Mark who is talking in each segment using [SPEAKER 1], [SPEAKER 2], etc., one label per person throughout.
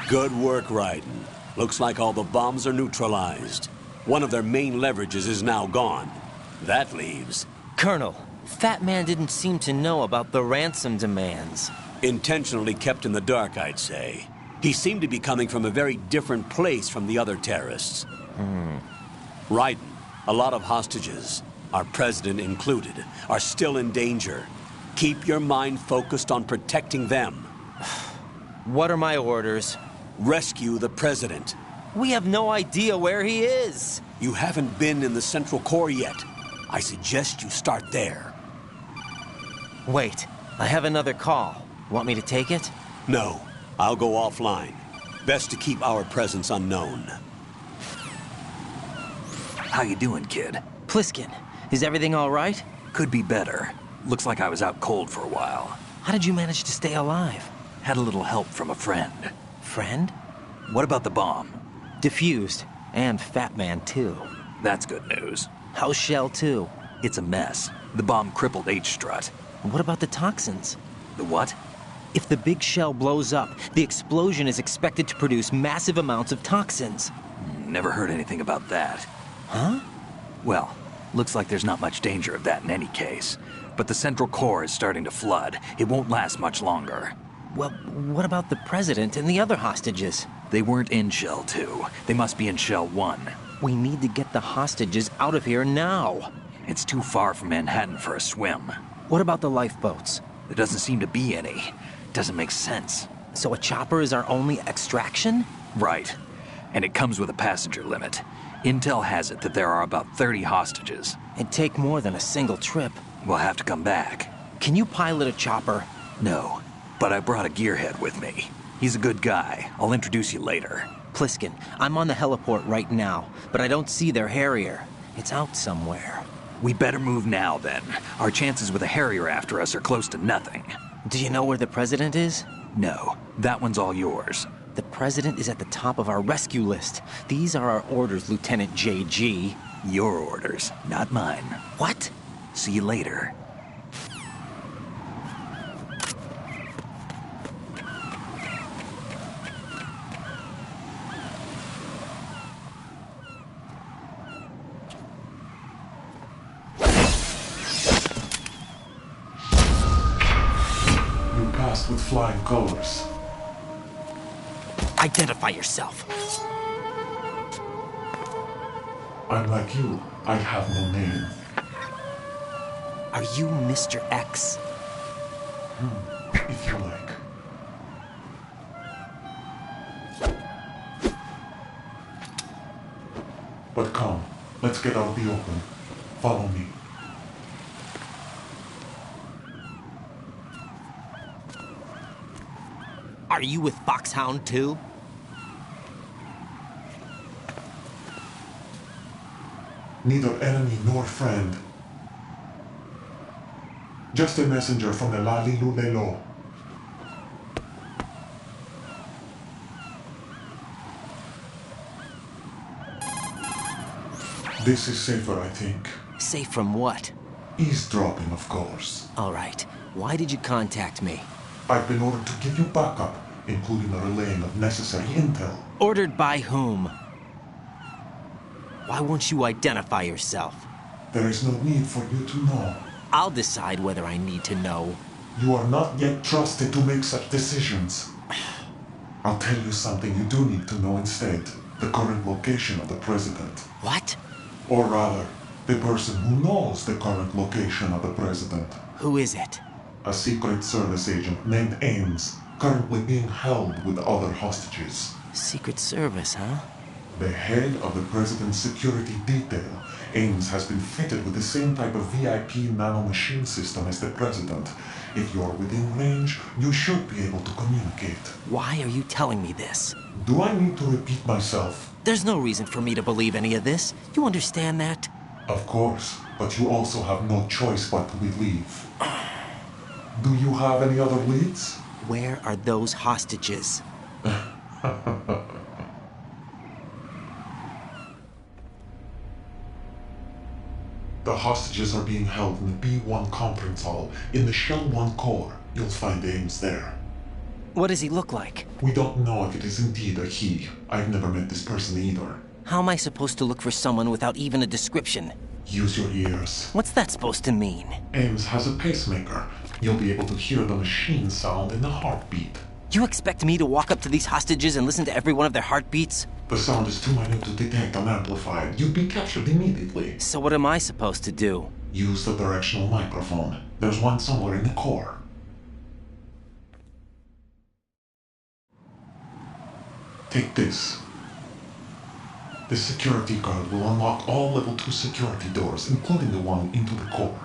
[SPEAKER 1] Good work, Raiden. Looks like all the bombs are neutralized. One of their main leverages is now gone. That leaves...
[SPEAKER 2] Colonel, Fat Man didn't seem to know about the ransom demands.
[SPEAKER 1] Intentionally kept in the dark, I'd say. He seemed to be coming from a very different place from the other terrorists. Raiden, a lot of hostages, our president included, are still in danger. Keep your mind focused on protecting them.
[SPEAKER 2] What are my orders?
[SPEAKER 1] Rescue the president.
[SPEAKER 2] We have no idea where he is.
[SPEAKER 1] You haven't been in the Central Core yet. I suggest you start there.
[SPEAKER 2] Wait, I have another call. Want me to take it?
[SPEAKER 1] No, I'll go offline. Best to keep our presence unknown.
[SPEAKER 3] How you doing, kid?
[SPEAKER 2] Pliskin, is everything all right?
[SPEAKER 3] Could be better. Looks like I was out cold for a while.
[SPEAKER 2] How did you manage to stay alive?
[SPEAKER 3] Had a little help from a friend.
[SPEAKER 2] Friend?
[SPEAKER 3] What about the bomb?
[SPEAKER 2] Diffused. And Fat Man, too.
[SPEAKER 3] That's good news.
[SPEAKER 2] How's Shell, too?
[SPEAKER 3] It's a mess. The bomb crippled H-Strut.
[SPEAKER 2] What about the toxins?
[SPEAKER 3] The what?
[SPEAKER 2] If the big shell blows up, the explosion is expected to produce massive amounts of toxins.
[SPEAKER 3] Never heard anything about that.
[SPEAKER 2] Huh?
[SPEAKER 3] Well, looks like there's not much danger of that in any case. But the Central Core is starting to flood. It won't last much longer.
[SPEAKER 2] Well, what about the president and the other hostages?
[SPEAKER 3] They weren't in Shell 2. They must be in Shell 1.
[SPEAKER 2] We need to get the hostages out of here now.
[SPEAKER 3] It's too far from Manhattan for a swim.
[SPEAKER 2] What about the lifeboats?
[SPEAKER 3] There doesn't seem to be any. Doesn't make sense.
[SPEAKER 2] So a chopper is our only extraction?
[SPEAKER 3] Right. And it comes with a passenger limit. Intel has it that there are about 30 hostages.
[SPEAKER 2] It'd take more than a single trip.
[SPEAKER 3] We'll have to come back.
[SPEAKER 2] Can you pilot a chopper?
[SPEAKER 3] No, but I brought a gearhead with me. He's a good guy. I'll introduce you later.
[SPEAKER 2] Pliskin, I'm on the heliport right now, but I don't see their Harrier. It's out somewhere.
[SPEAKER 3] We better move now, then. Our chances with a Harrier after us are close to nothing.
[SPEAKER 2] Do you know where the president is?
[SPEAKER 3] No, that one's all yours.
[SPEAKER 2] The president is at the top of our rescue list. These are our orders, Lieutenant JG.
[SPEAKER 3] Your orders, not mine.
[SPEAKER 2] What?
[SPEAKER 3] See you later.
[SPEAKER 4] With flying colors.
[SPEAKER 2] Identify yourself.
[SPEAKER 4] I'm like you. I have no name.
[SPEAKER 2] Are you Mr. X?
[SPEAKER 4] If you like. But come, let's get out the open. Follow me.
[SPEAKER 2] Are you with Foxhound too?
[SPEAKER 4] Neither enemy nor friend. Just a messenger from the Lalilu Lelo. This is safer, I think.
[SPEAKER 2] Safe from what?
[SPEAKER 4] Eavesdropping, of course.
[SPEAKER 2] All right. Why did you contact me?
[SPEAKER 4] I've been ordered to give you backup, including the relaying of necessary intel.
[SPEAKER 2] Ordered by whom? Why won't you identify yourself?
[SPEAKER 4] There is no need for you to know.
[SPEAKER 2] I'll decide whether I need to know.
[SPEAKER 4] You are not yet trusted to make such decisions. I'll tell you something you do need to know instead. The current location of the president.
[SPEAKER 2] What?
[SPEAKER 4] Or rather, the person who knows the current location of the president.
[SPEAKER 2] Who is it?
[SPEAKER 4] A Secret Service agent named Ames, currently being held with other hostages.
[SPEAKER 2] Secret Service, huh?
[SPEAKER 4] The head of the president's security detail, Ames has been fitted with the same type of VIP nanomachine system as the president. If you're within range, you should be able to communicate.
[SPEAKER 2] Why are you telling me this?
[SPEAKER 4] Do I need to repeat myself?
[SPEAKER 2] There's no reason for me to believe any of this. You understand that?
[SPEAKER 4] Of course, but you also have no choice but to believe. Do you have any other leads?
[SPEAKER 2] Where are those hostages?
[SPEAKER 4] The hostages are being held in the B1 conference hall in the Shell 1 core. You'll find Ames there.
[SPEAKER 2] What does he look like?
[SPEAKER 4] We don't know if it is indeed a he. I've never met this person either.
[SPEAKER 2] How am I supposed to look for someone without even a description?
[SPEAKER 4] Use your ears.
[SPEAKER 2] What's that supposed to mean?
[SPEAKER 4] Ames has a pacemaker. You'll be able to hear the machine sound in the heartbeat.
[SPEAKER 2] You expect me to walk up to these hostages and listen to every one of their heartbeats?
[SPEAKER 4] The sound is too minute to detect and amplified. You'd be captured immediately.
[SPEAKER 2] So what am I supposed to do?
[SPEAKER 4] Use the directional microphone. There's one somewhere in the core. Take this. This security card will unlock all level 2 security doors, including the one into the core.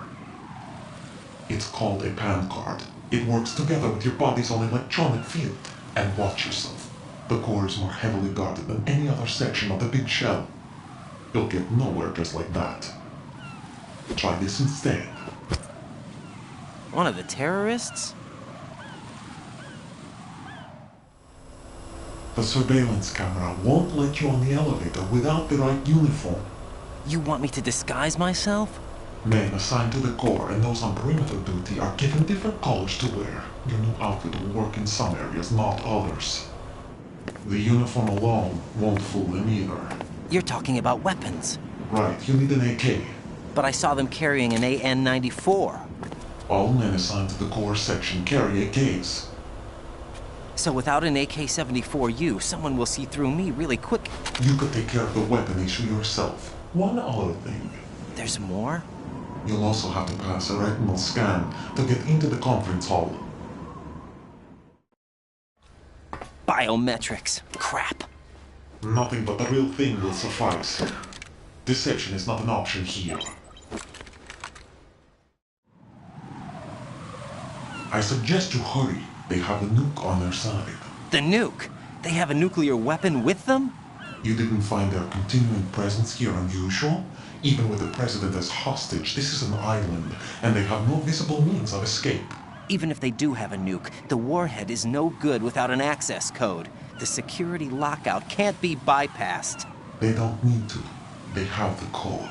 [SPEAKER 4] It's called a PAN card. It works together with your body's own electronic field. And watch yourself. The core is more heavily guarded than any other section of the big shell. You'll get nowhere just like that. Try this instead.
[SPEAKER 2] One of the terrorists?
[SPEAKER 4] The surveillance camera won't let you on the elevator without the right uniform.
[SPEAKER 2] You want me to disguise myself?
[SPEAKER 4] Men assigned to the core and those on perimeter duty are given different colors to wear. Your new outfit will work in some areas, not others. The uniform alone won't fool them either.
[SPEAKER 2] You're talking about weapons.
[SPEAKER 4] Right, you need an AK.
[SPEAKER 2] But I saw them carrying an AN-94.
[SPEAKER 4] All men assigned to the core section carry AKs.
[SPEAKER 2] So without an AK-74U, someone will see through me really quick.
[SPEAKER 4] You could take care of the weapon issue yourself. One other thing.
[SPEAKER 2] There's more?
[SPEAKER 4] You'll also have to pass a retinal scan to get into the conference hall.
[SPEAKER 2] Biometrics. Crap.
[SPEAKER 4] Nothing but the real thing will suffice. Deception is not an option here. I suggest you hurry. They have a nuke on their side.
[SPEAKER 2] The nuke? They have a nuclear weapon with them?
[SPEAKER 4] You didn't find their continuing presence here unusual? Even with the president as hostage, this is an island, and they have no visible means of escape.
[SPEAKER 2] Even if they do have a nuke, the warhead is no good without an access code. The security lockout can't be bypassed.
[SPEAKER 4] They don't need to. They have the code.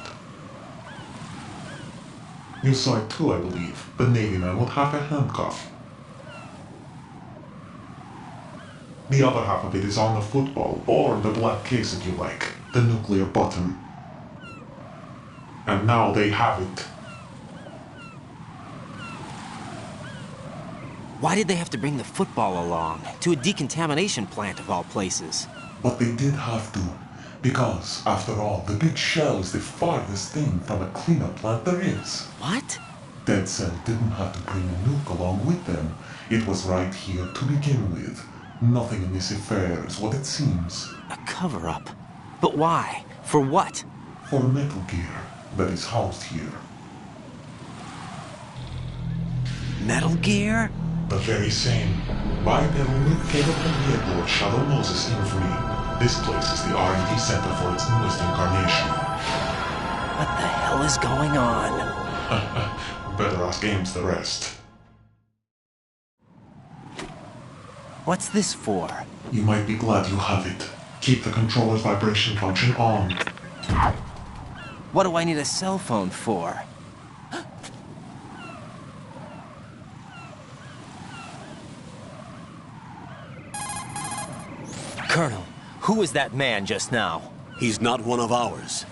[SPEAKER 4] You saw it too, I believe. The Navy man with half a handcuff. The other half of it is on the football, or the black case if you like. The nuclear button. And now they have it.
[SPEAKER 2] Why did they have to bring the football along? To a decontamination plant of all places.
[SPEAKER 4] But they did have to. Because, after all, the big shell is the farthest thing from a cleanup plant there is.
[SPEAKER 2] What?
[SPEAKER 4] Dead Cell didn't have to bring a nuke along with them. It was right here to begin with. Nothing in this affair is what it seems.
[SPEAKER 2] A cover-up? But why? For what?
[SPEAKER 4] For Metal Gear that is housed here.
[SPEAKER 2] Metal Gear?
[SPEAKER 4] The very same. Bipedal nuke-capable vehicle of Shadow Moses infamy. This place is the R&D center for its newest incarnation.
[SPEAKER 2] What the hell is going on?
[SPEAKER 4] Better ask Ames the rest.
[SPEAKER 2] What's this for?
[SPEAKER 4] You might be glad you have it. Keep the controller's vibration function on.
[SPEAKER 2] What do I need a cell phone for? Colonel, who was that man just now?
[SPEAKER 1] He's not one of ours.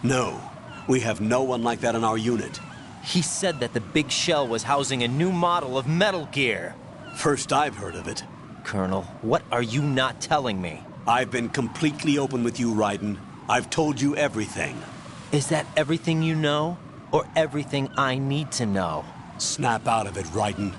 [SPEAKER 1] No, we have no one like that in our unit.
[SPEAKER 2] He said that the big shell was housing a new model of Metal Gear.
[SPEAKER 1] First I've heard of it.
[SPEAKER 2] Colonel, what are you not telling me?
[SPEAKER 1] I've been completely open with you, Raiden. I've told you everything.
[SPEAKER 2] Is that everything you know? Or everything I need to know?
[SPEAKER 1] Snap out of it, Raiden.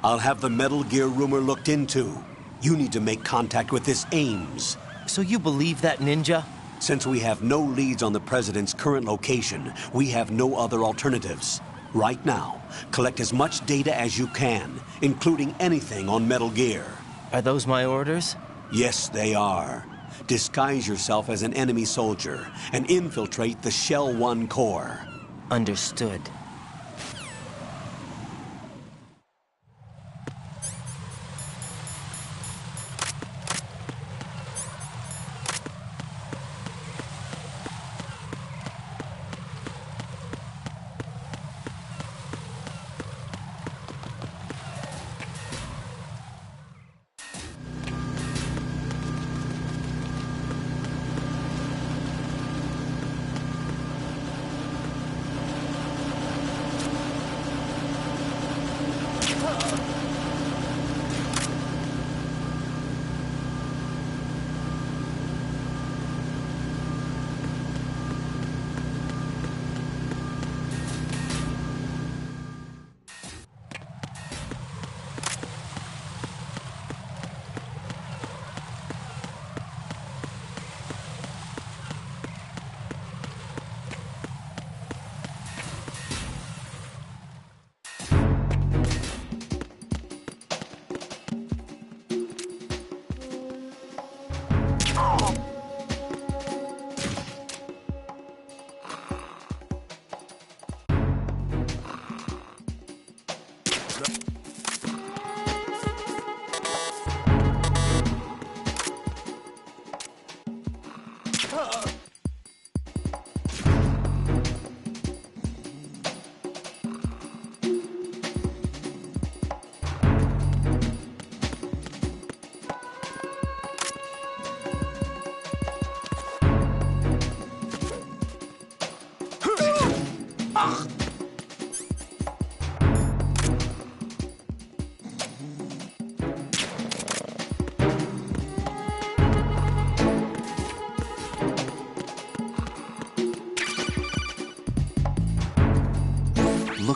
[SPEAKER 1] I'll have the Metal Gear rumor looked into. You need to make contact with this Ames.
[SPEAKER 2] So you believe that ninja?
[SPEAKER 1] Since we have no leads on the President's current location, we have no other alternatives. Right now, collect as much data as you can, including anything on Metal Gear.
[SPEAKER 2] Are those my orders?
[SPEAKER 1] Yes, they are. Disguise yourself as an enemy soldier and infiltrate the Shell 1 core.
[SPEAKER 2] Understood.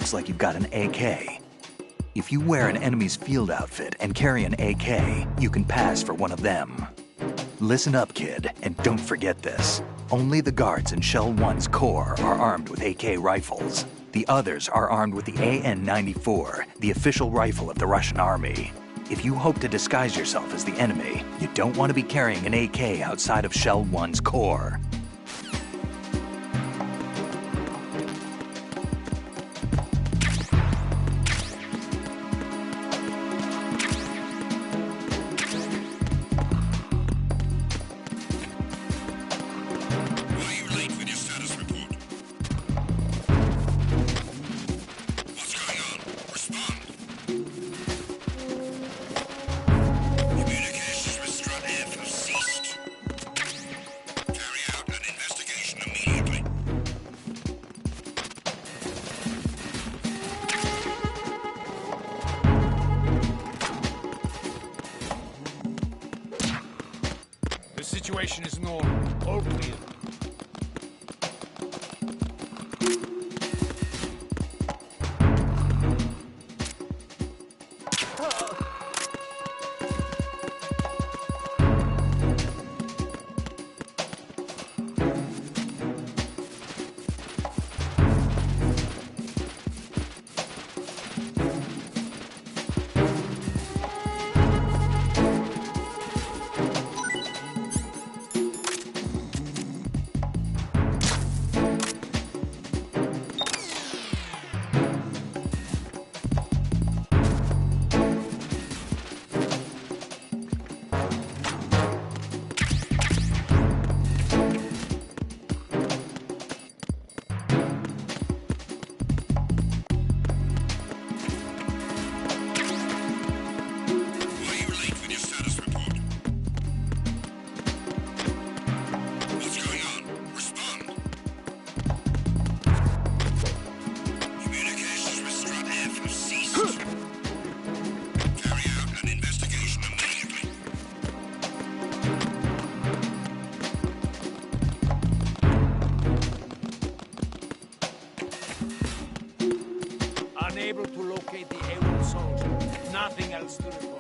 [SPEAKER 3] looks like you've got an AK. If you wear an enemy's field outfit and carry an AK, you can pass for one of them. Listen up, kid, and don't forget this. Only the guards in Shell 1's core are armed with AK rifles. The others are armed with the AN-94, the official rifle of the Russian army. If you hope to disguise yourself as the enemy, you don't want to be carrying an AK outside of Shell 1's core.
[SPEAKER 5] The situation is normal. All clear. Unable to locate the A1 soldier. Nothing else to report.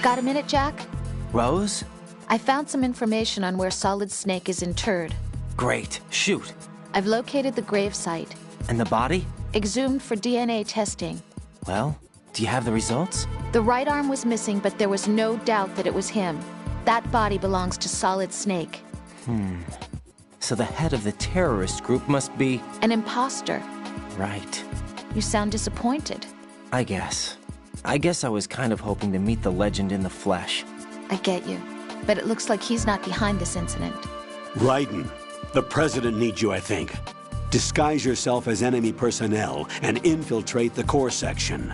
[SPEAKER 6] Got a minute, Jack?
[SPEAKER 2] Rose?
[SPEAKER 6] I found some information on where Solid Snake is interred.
[SPEAKER 2] Great. Shoot.
[SPEAKER 6] I've located the grave site.
[SPEAKER 2] And the body?
[SPEAKER 6] Exhumed for DNA testing.
[SPEAKER 2] Well, do you have the results?
[SPEAKER 6] The right arm was missing, but there was no doubt that it was him. That body belongs to Solid Snake.
[SPEAKER 2] So the head of the terrorist group must be...
[SPEAKER 6] An imposter.
[SPEAKER 2] Right.
[SPEAKER 6] You sound disappointed.
[SPEAKER 2] I guess I was kind of hoping to meet the legend in the flesh.
[SPEAKER 6] I get you. But it looks like he's not behind this incident.
[SPEAKER 1] Raiden, the president needs you, I think. Disguise yourself as enemy personnel and infiltrate the core section.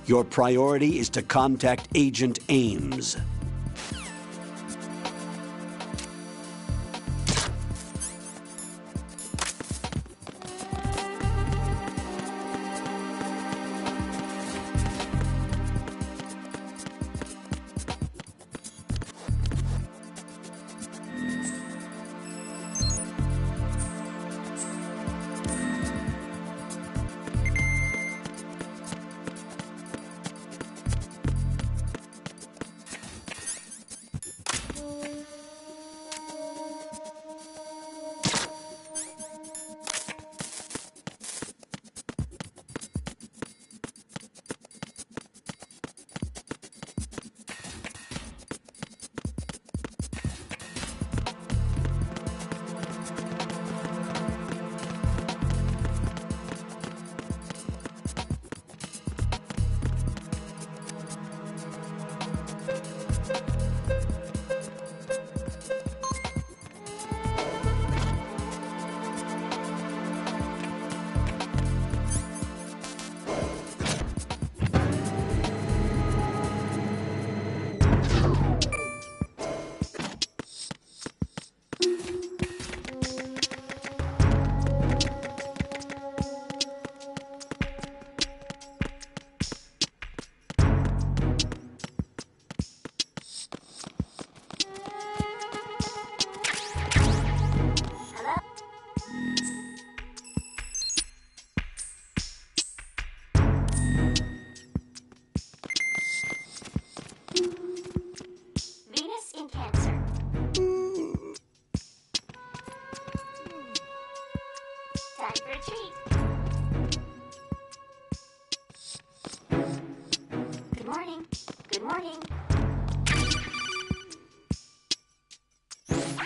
[SPEAKER 1] Your priority is to contact Agent Ames.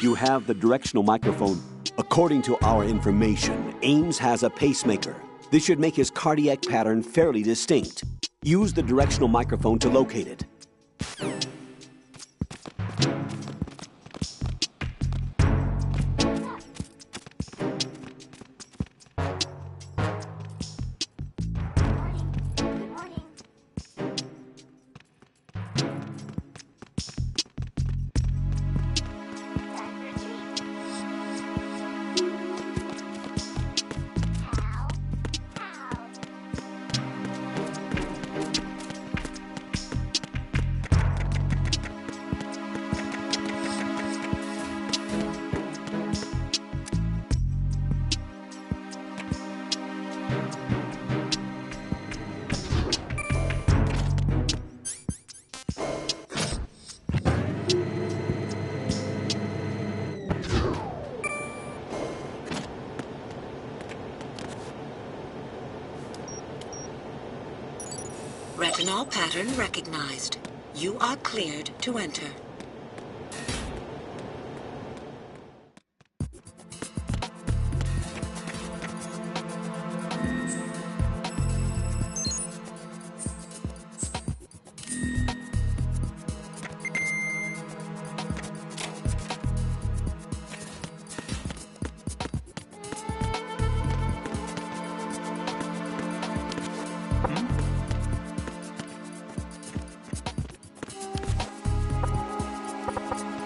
[SPEAKER 1] You have the directional microphone. According to our information, Ames has a pacemaker. This should make his cardiac pattern fairly distinct. Use the directional microphone to locate it.
[SPEAKER 7] Retinol pattern recognized. You are cleared to enter.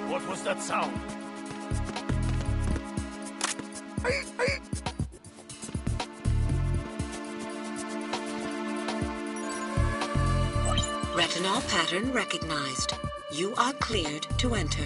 [SPEAKER 5] What was that sound?
[SPEAKER 7] Retinol pattern recognized. You are cleared to enter.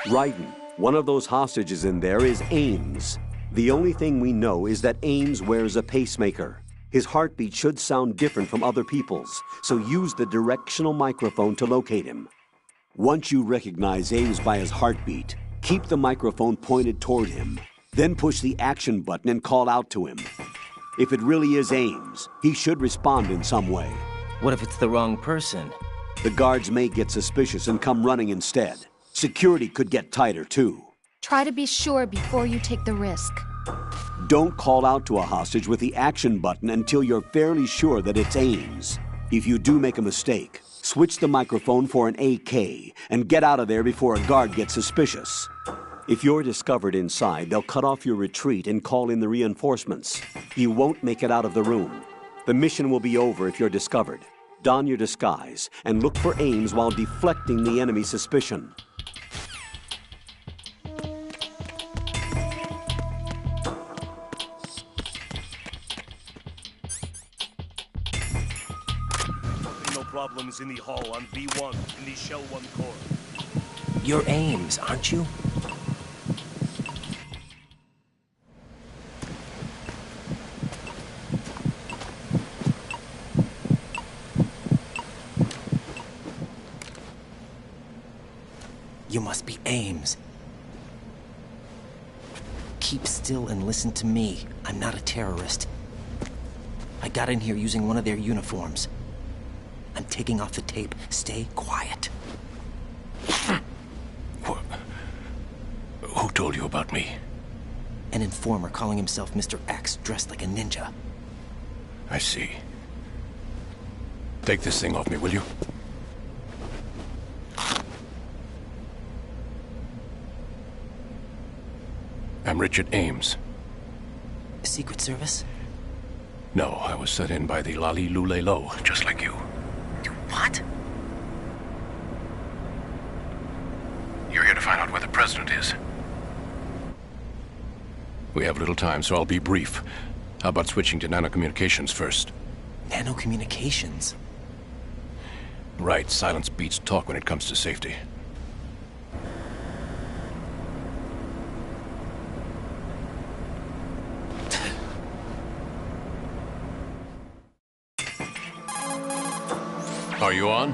[SPEAKER 1] Raiden, one of those hostages in there is Ames. The only thing we know is that Ames wears a pacemaker. His heartbeat should sound different from other people's, so use the directional microphone to locate him. Once you recognize Ames by his heartbeat, keep the microphone pointed toward him. Then push the action button and call out to him. If it really is Ames, he should respond in some way.
[SPEAKER 2] What if it's the wrong person?
[SPEAKER 1] The guards may get suspicious and come running instead. Security could get tighter, too.
[SPEAKER 6] Try to be sure before you take the risk.
[SPEAKER 1] Don't call out to a hostage with the action button until you're fairly sure that it's Ames. If you do make a mistake, switch the microphone for an AK and get out of there before a guard gets suspicious. If you're discovered inside, they'll cut off your retreat and call in the reinforcements. You won't make it out of the room. The mission will be over if you're discovered. Don your disguise and look for Ames while deflecting the enemy's suspicion.
[SPEAKER 5] No problems in the hall on B1 in the Shell 1 core.
[SPEAKER 2] You're Ames, aren't you? You must be Ames. Keep still and listen to me. I'm not a terrorist. I got in here using one of their uniforms. I'm taking off the tape. Stay quiet.
[SPEAKER 5] Who told you about me?
[SPEAKER 2] An informer calling himself Mr. X, dressed like a ninja.
[SPEAKER 5] I see. Take this thing off me, will you? I'm Richard Ames.
[SPEAKER 2] Secret Service?
[SPEAKER 5] No, I was set in by the Lali Lule Lo, just like you.
[SPEAKER 2] What?
[SPEAKER 5] You're here to find out where the president is. We have little time, so I'll be brief. How about switching to nanocommunications first?
[SPEAKER 2] Nanocommunications?
[SPEAKER 8] Right, silence beats talk when it comes to safety. Are you on?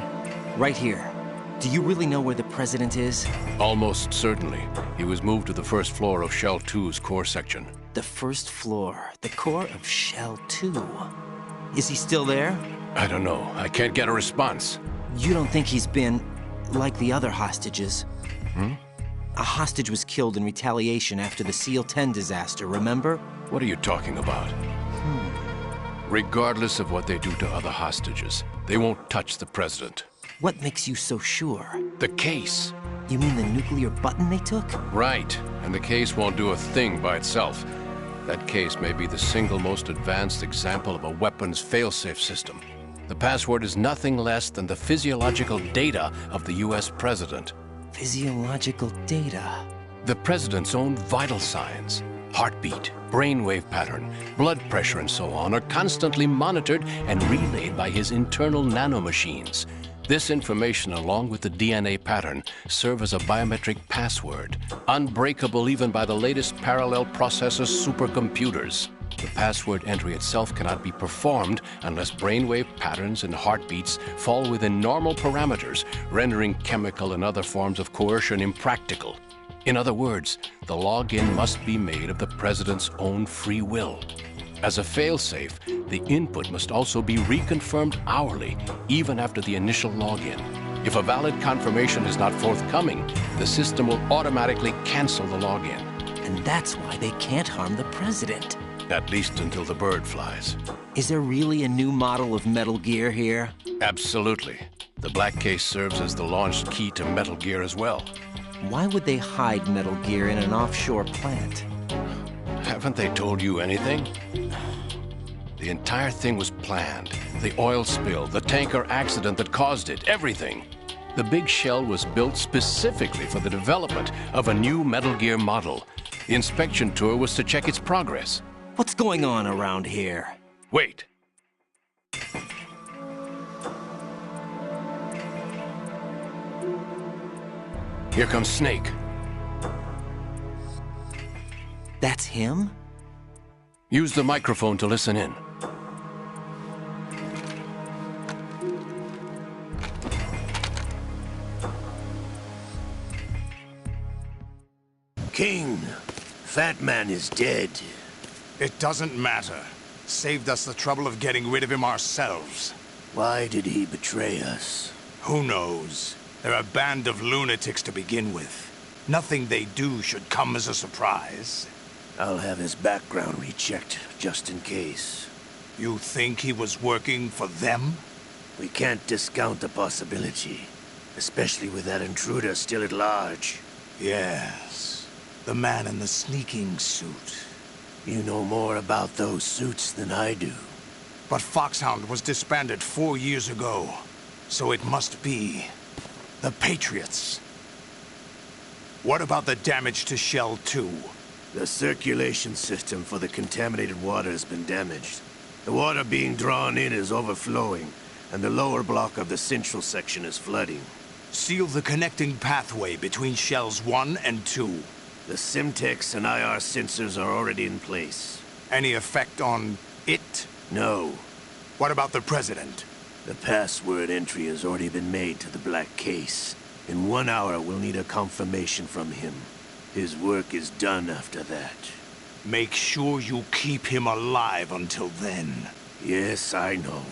[SPEAKER 2] Right here. Do you really know where the president is?
[SPEAKER 8] Almost certainly. He was moved to the first floor of Shell 2's core section.
[SPEAKER 2] The first floor. The core of Shell 2. Is he still there?
[SPEAKER 8] I don't know. I can't get a response.
[SPEAKER 2] You don't think he's been like the other hostages? A hostage was killed in retaliation after the SEAL 10 disaster, remember?
[SPEAKER 8] What are you talking about? Regardless of what they do to other hostages, they won't touch the president.
[SPEAKER 2] What makes you so sure?
[SPEAKER 8] The case.
[SPEAKER 2] You mean the nuclear button they took?
[SPEAKER 8] Right. And the case won't do a thing by itself. That case may be the single most advanced example of a weapons failsafe system. The password is nothing less than the physiological data of the US president.
[SPEAKER 2] Physiological data?
[SPEAKER 8] The president's own vital signs, heartbeat, brainwave pattern, blood pressure, and so on are constantly monitored and relayed by his internal nanomachines. This information, along with the DNA pattern, serve as a biometric password, unbreakable even by the latest parallel processor supercomputers. The password entry itself cannot be performed unless brainwave patterns and heartbeats fall within normal parameters, rendering chemical and other forms of coercion impractical. In other words, the login must be made of the president's own free will. As a failsafe, the input must also be reconfirmed hourly, even after the initial login. If a valid confirmation is not forthcoming, the system will automatically cancel the login.
[SPEAKER 2] And that's why they can't harm the president.
[SPEAKER 8] At least until the bird flies.
[SPEAKER 2] Is there really a new model of Metal Gear here?
[SPEAKER 8] Absolutely. The black case serves as the launch key to Metal Gear as well.
[SPEAKER 2] Why would they hide Metal Gear in an offshore plant?
[SPEAKER 8] Haven't they told you anything? The entire thing was planned. The oil spill, the tanker accident that caused it, everything. The big shell was built specifically for the development of a new Metal Gear model. The inspection tour was to check its progress.
[SPEAKER 2] What's going on around here?
[SPEAKER 8] Wait. Here comes Snake.
[SPEAKER 2] That's him?
[SPEAKER 8] Use the microphone to listen in.
[SPEAKER 9] King, Fat Man is dead.
[SPEAKER 5] It doesn't matter. Saved us the trouble of getting rid of him ourselves.
[SPEAKER 9] Why did he betray us?
[SPEAKER 5] Who knows? They're a band of lunatics to begin with. Nothing they do should come as a surprise.
[SPEAKER 9] I'll have his background rechecked, just in case.
[SPEAKER 5] You think he was working for them?
[SPEAKER 9] We can't discount the possibility, especially with that intruder still at large.
[SPEAKER 5] Yes, the man in the sneaking suit.
[SPEAKER 9] You know more about those suits than I do.
[SPEAKER 5] But Foxhound was disbanded 4 years ago, so it must be the Patriots. What about the damage to Shell 2?
[SPEAKER 9] The circulation system for the contaminated water has been damaged. The water being drawn in is overflowing, and the lower block of the central section is flooding.
[SPEAKER 5] Seal the connecting pathway between Shells 1 and 2.
[SPEAKER 9] The Simtex and IR sensors are already in place.
[SPEAKER 5] Any effect on it?
[SPEAKER 9] No.
[SPEAKER 5] What about the President?
[SPEAKER 9] The password entry has already been made to the black case. In 1 hour, we'll need a confirmation from him. His work is done after that.
[SPEAKER 5] Make sure you keep him alive until then.
[SPEAKER 9] Yes, I know.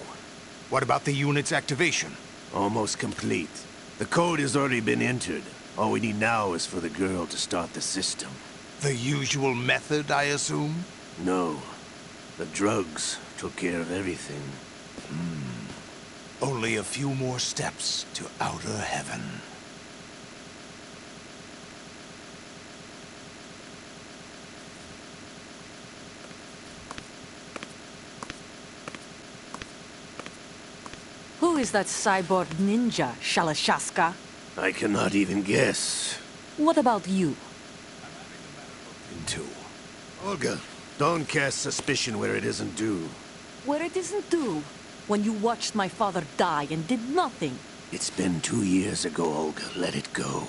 [SPEAKER 5] What about the unit's activation?
[SPEAKER 9] Almost complete. The code has already been entered. All we need now is for the girl to start the system.
[SPEAKER 5] The usual method, I assume?
[SPEAKER 9] No. The drugs took care of everything.
[SPEAKER 5] Only a few more steps to outer heaven.
[SPEAKER 10] Who is that cyborg ninja, Shalashaska?
[SPEAKER 9] I cannot even guess.
[SPEAKER 10] What about you?
[SPEAKER 5] Into.
[SPEAKER 9] Olga, don't cast suspicion where it isn't due.
[SPEAKER 10] Where it isn't due. When you watched my father die and did nothing.
[SPEAKER 9] It's been 2 years ago, Olga. Let it go.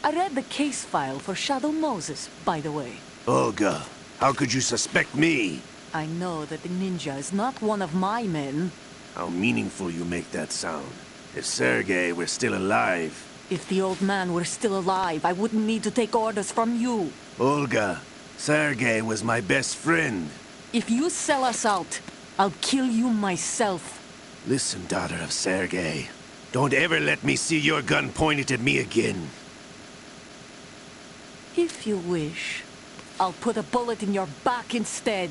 [SPEAKER 10] I read the case file for Shadow Moses, by the way.
[SPEAKER 9] Olga, how could you suspect me?
[SPEAKER 10] I know that the ninja is not one of my men.
[SPEAKER 9] How meaningful you make that sound. If Sergei were still alive...
[SPEAKER 10] If the old man were still alive, I wouldn't need to take orders from you.
[SPEAKER 9] Olga, Sergei was my best friend.
[SPEAKER 10] If you sell us out, I'll kill you myself.
[SPEAKER 9] Listen, daughter of Sergei. Don't ever let me see your gun pointed at me again.
[SPEAKER 10] If you wish, I'll put a bullet in your back instead.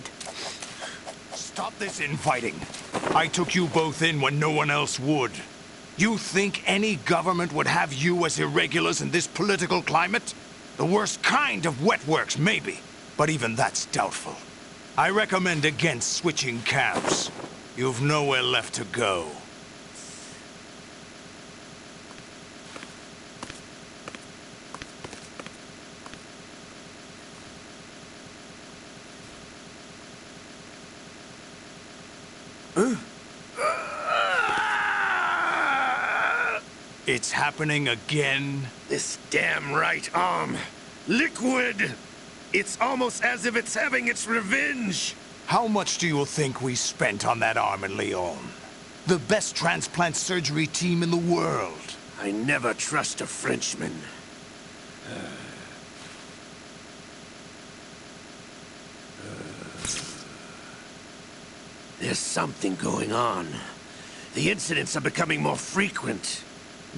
[SPEAKER 5] Stop this infighting. I took you both in when no one else would. You think any government would have you as irregulars in this political climate? The worst kind of wet works, maybe. But even that's doubtful. I recommend against switching camps. You've nowhere left to go. It's happening again?
[SPEAKER 9] This damn right arm. Liquid! It's almost as if it's having its revenge!
[SPEAKER 5] How much do you think we spent on that arm in Lyon? The best transplant surgery team in the world.
[SPEAKER 9] I never trust a Frenchman. There's something going on. The incidents are becoming more frequent.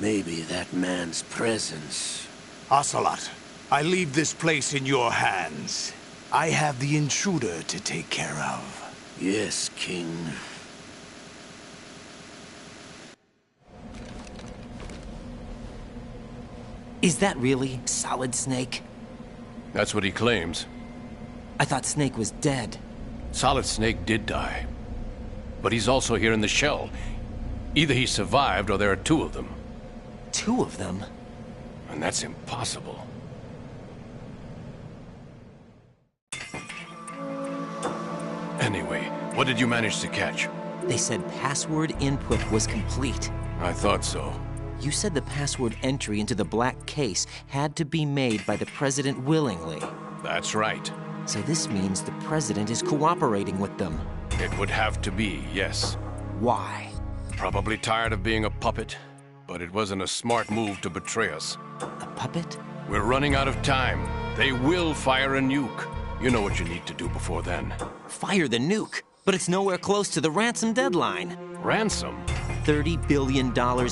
[SPEAKER 9] Maybe that man's presence.
[SPEAKER 5] Ocelot, I leave this place in your hands. I have the intruder to take care of.
[SPEAKER 9] Yes, King.
[SPEAKER 2] Is that really Solid Snake?
[SPEAKER 8] That's what he claims.
[SPEAKER 2] I thought Snake was dead.
[SPEAKER 8] Solid Snake did die. But he's also here in the shell. Either he survived or there are two of them.
[SPEAKER 2] Two of them?
[SPEAKER 8] And that's impossible. Anyway, what did you manage to catch?
[SPEAKER 2] They said password input was complete.
[SPEAKER 8] I thought so.
[SPEAKER 2] You said the password entry into the black case had to be made by the President willingly.
[SPEAKER 8] That's right.
[SPEAKER 2] So this means the President is cooperating with them.
[SPEAKER 8] It would have to be, yes.
[SPEAKER 2] Why?
[SPEAKER 8] Probably tired of being a puppet, but it wasn't a smart move to betray us.
[SPEAKER 2] A puppet?
[SPEAKER 8] We're running out of time. They will fire a nuke. You know what you need to do before then.
[SPEAKER 2] Fire the nuke? But it's nowhere close to the ransom deadline.
[SPEAKER 8] Ransom?
[SPEAKER 2] $30 billion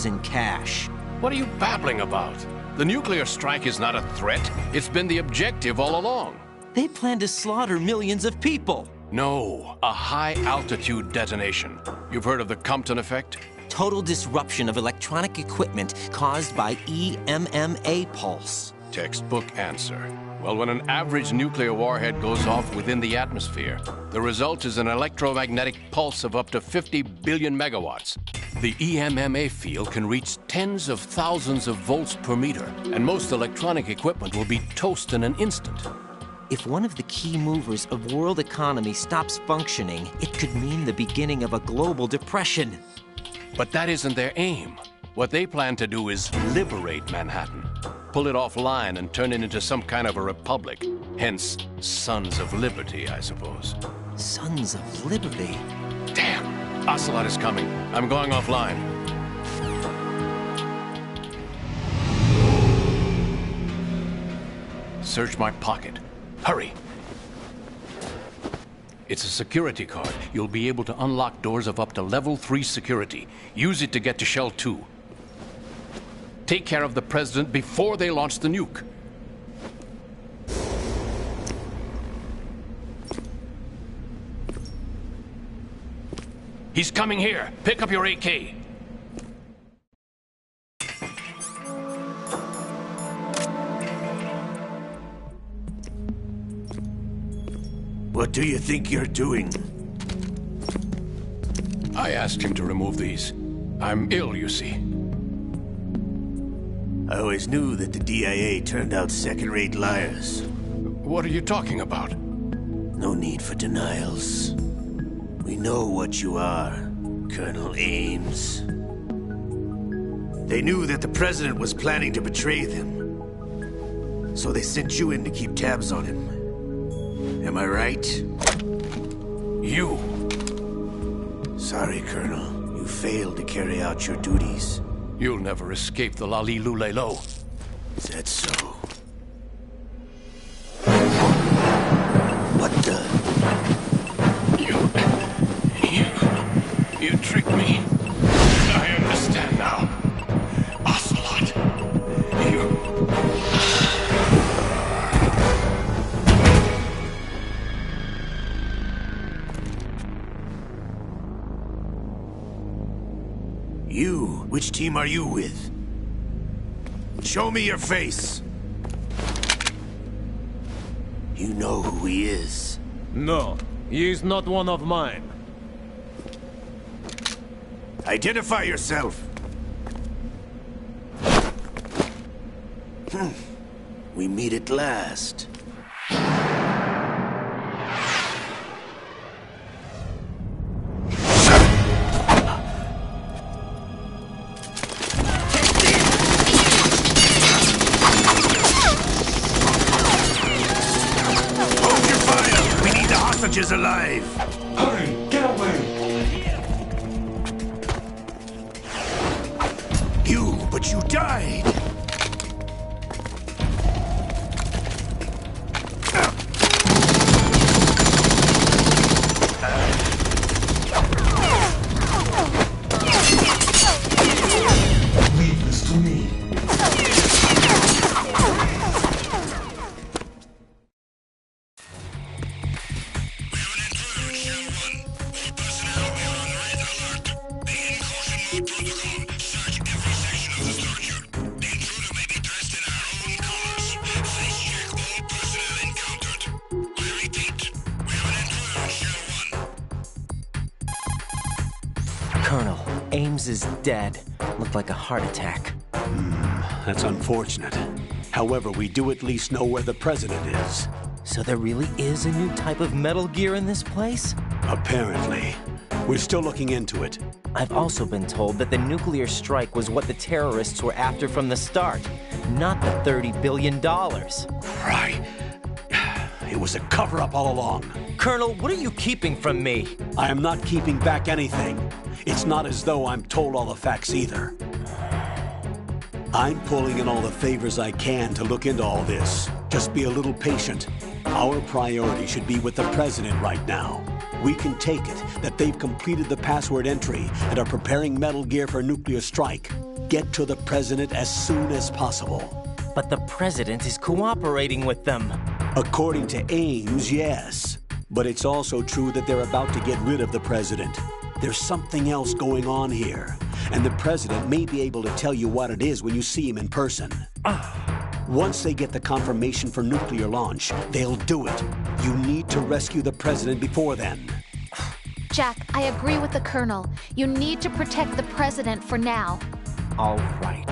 [SPEAKER 2] in cash.
[SPEAKER 8] What are you babbling about? The nuclear strike is not a threat. It's been the objective all along.
[SPEAKER 2] They plan to slaughter millions of people.
[SPEAKER 8] No, a high-altitude detonation. You've heard of the Compton effect?
[SPEAKER 2] Total disruption of electronic equipment caused by EMMA pulse.
[SPEAKER 8] Textbook answer. Well, when an average nuclear warhead goes off within the atmosphere, the result is an electromagnetic pulse of up to 50 billion megawatts. The EMMA field can reach tens of thousands of volts per meter, and most electronic equipment will be toast in an instant.
[SPEAKER 2] If one of the key movers of world economy stops functioning, it could mean the beginning of a global depression.
[SPEAKER 8] But that isn't their aim. What they plan to do is liberate Manhattan. Pull it offline and turn it into some kind of a republic. Hence, Sons of Liberty, I suppose.
[SPEAKER 2] Sons of Liberty?
[SPEAKER 8] Damn! Ocelot is coming. I'm going offline. Search my pocket. Hurry! It's a security card. You'll be able to unlock doors of up to level 3 security. Use it to get to Shell 2. Take care of the President before they launch the nuke. He's coming here. Pick up your AK.
[SPEAKER 9] What do you think you're doing?
[SPEAKER 8] I asked him to remove these. I'm ill, you see.
[SPEAKER 9] I always knew that the DIA turned out second-rate liars.
[SPEAKER 8] What are you talking about?
[SPEAKER 9] No need for denials. We know what you are, Colonel Ames. They knew that the president was planning to betray them. So they sent you in to keep tabs on him. Am I right?
[SPEAKER 8] You!
[SPEAKER 9] Sorry, Colonel. You failed to carry out your duties.
[SPEAKER 8] You'll never escape the Lali Lulelo.
[SPEAKER 9] Is that so? What the?
[SPEAKER 8] You tricked me. I understand now. Ocelot.
[SPEAKER 9] You? Which team are you with? Show me your face. You know who he is.
[SPEAKER 11] No, he is not one of mine.
[SPEAKER 9] Identify yourself. We meet at last. Hold your fire! We need the hostages alive!
[SPEAKER 4] Hurry! Get away!
[SPEAKER 9] But you died!
[SPEAKER 4] Leave this to me.
[SPEAKER 2] Colonel, Ames is dead. Looked like a heart attack.
[SPEAKER 1] That's unfortunate. However, we do at least know where the president is.
[SPEAKER 2] So there really is a new type of Metal Gear in this place?
[SPEAKER 1] Apparently. We're still looking into it.
[SPEAKER 2] I've also been told that the nuclear strike was what the terrorists were after from the start, not the $30 billion.
[SPEAKER 1] Right. It was a cover-up all along.
[SPEAKER 2] Colonel, what are you keeping from me?
[SPEAKER 1] I am not keeping back anything. It's not as though I'm told all the facts either. I'm pulling in all the favors I can to look into all this. Just be a little patient. Our priority should be with the president right now. We can take it that they've completed the password entry and are preparing Metal Gear for nuclear strike. Get to the president as soon as possible.
[SPEAKER 2] But the president is cooperating with them.
[SPEAKER 1] According to Ames, yes. But it's also true that they're about to get rid of the president. There's something else going on here, and the president may be able to tell you what it is when you see him in person. Once they get the confirmation for nuclear launch, they'll do it. You need to rescue the president before then.
[SPEAKER 6] Jack, I agree with the Colonel. You need to protect the president for now.
[SPEAKER 2] All right.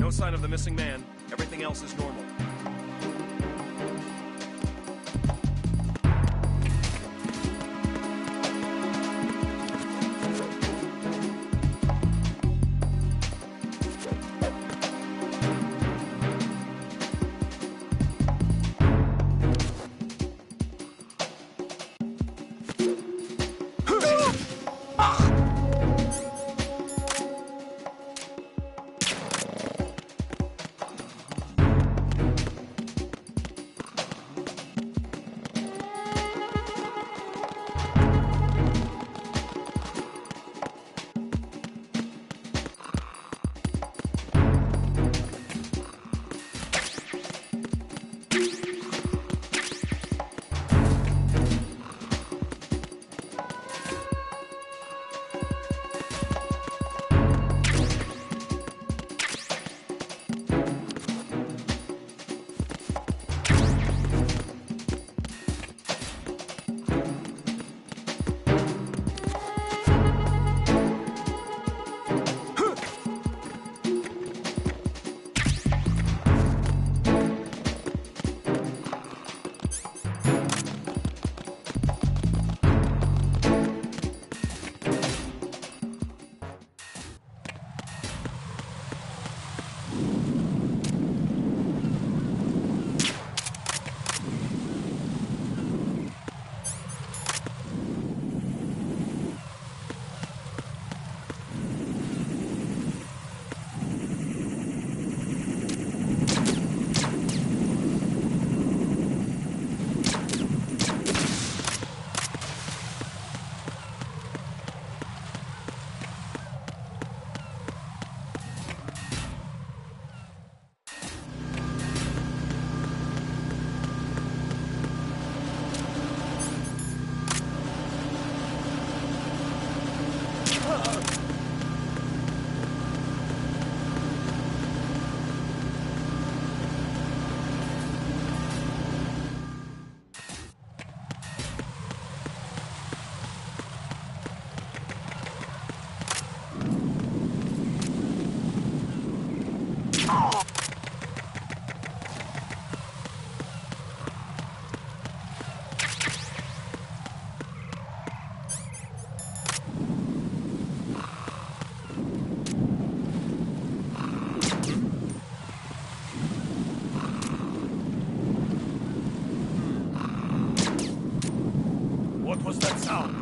[SPEAKER 12] No sign of the missing man. Everything else is normal.
[SPEAKER 11] What was that sound?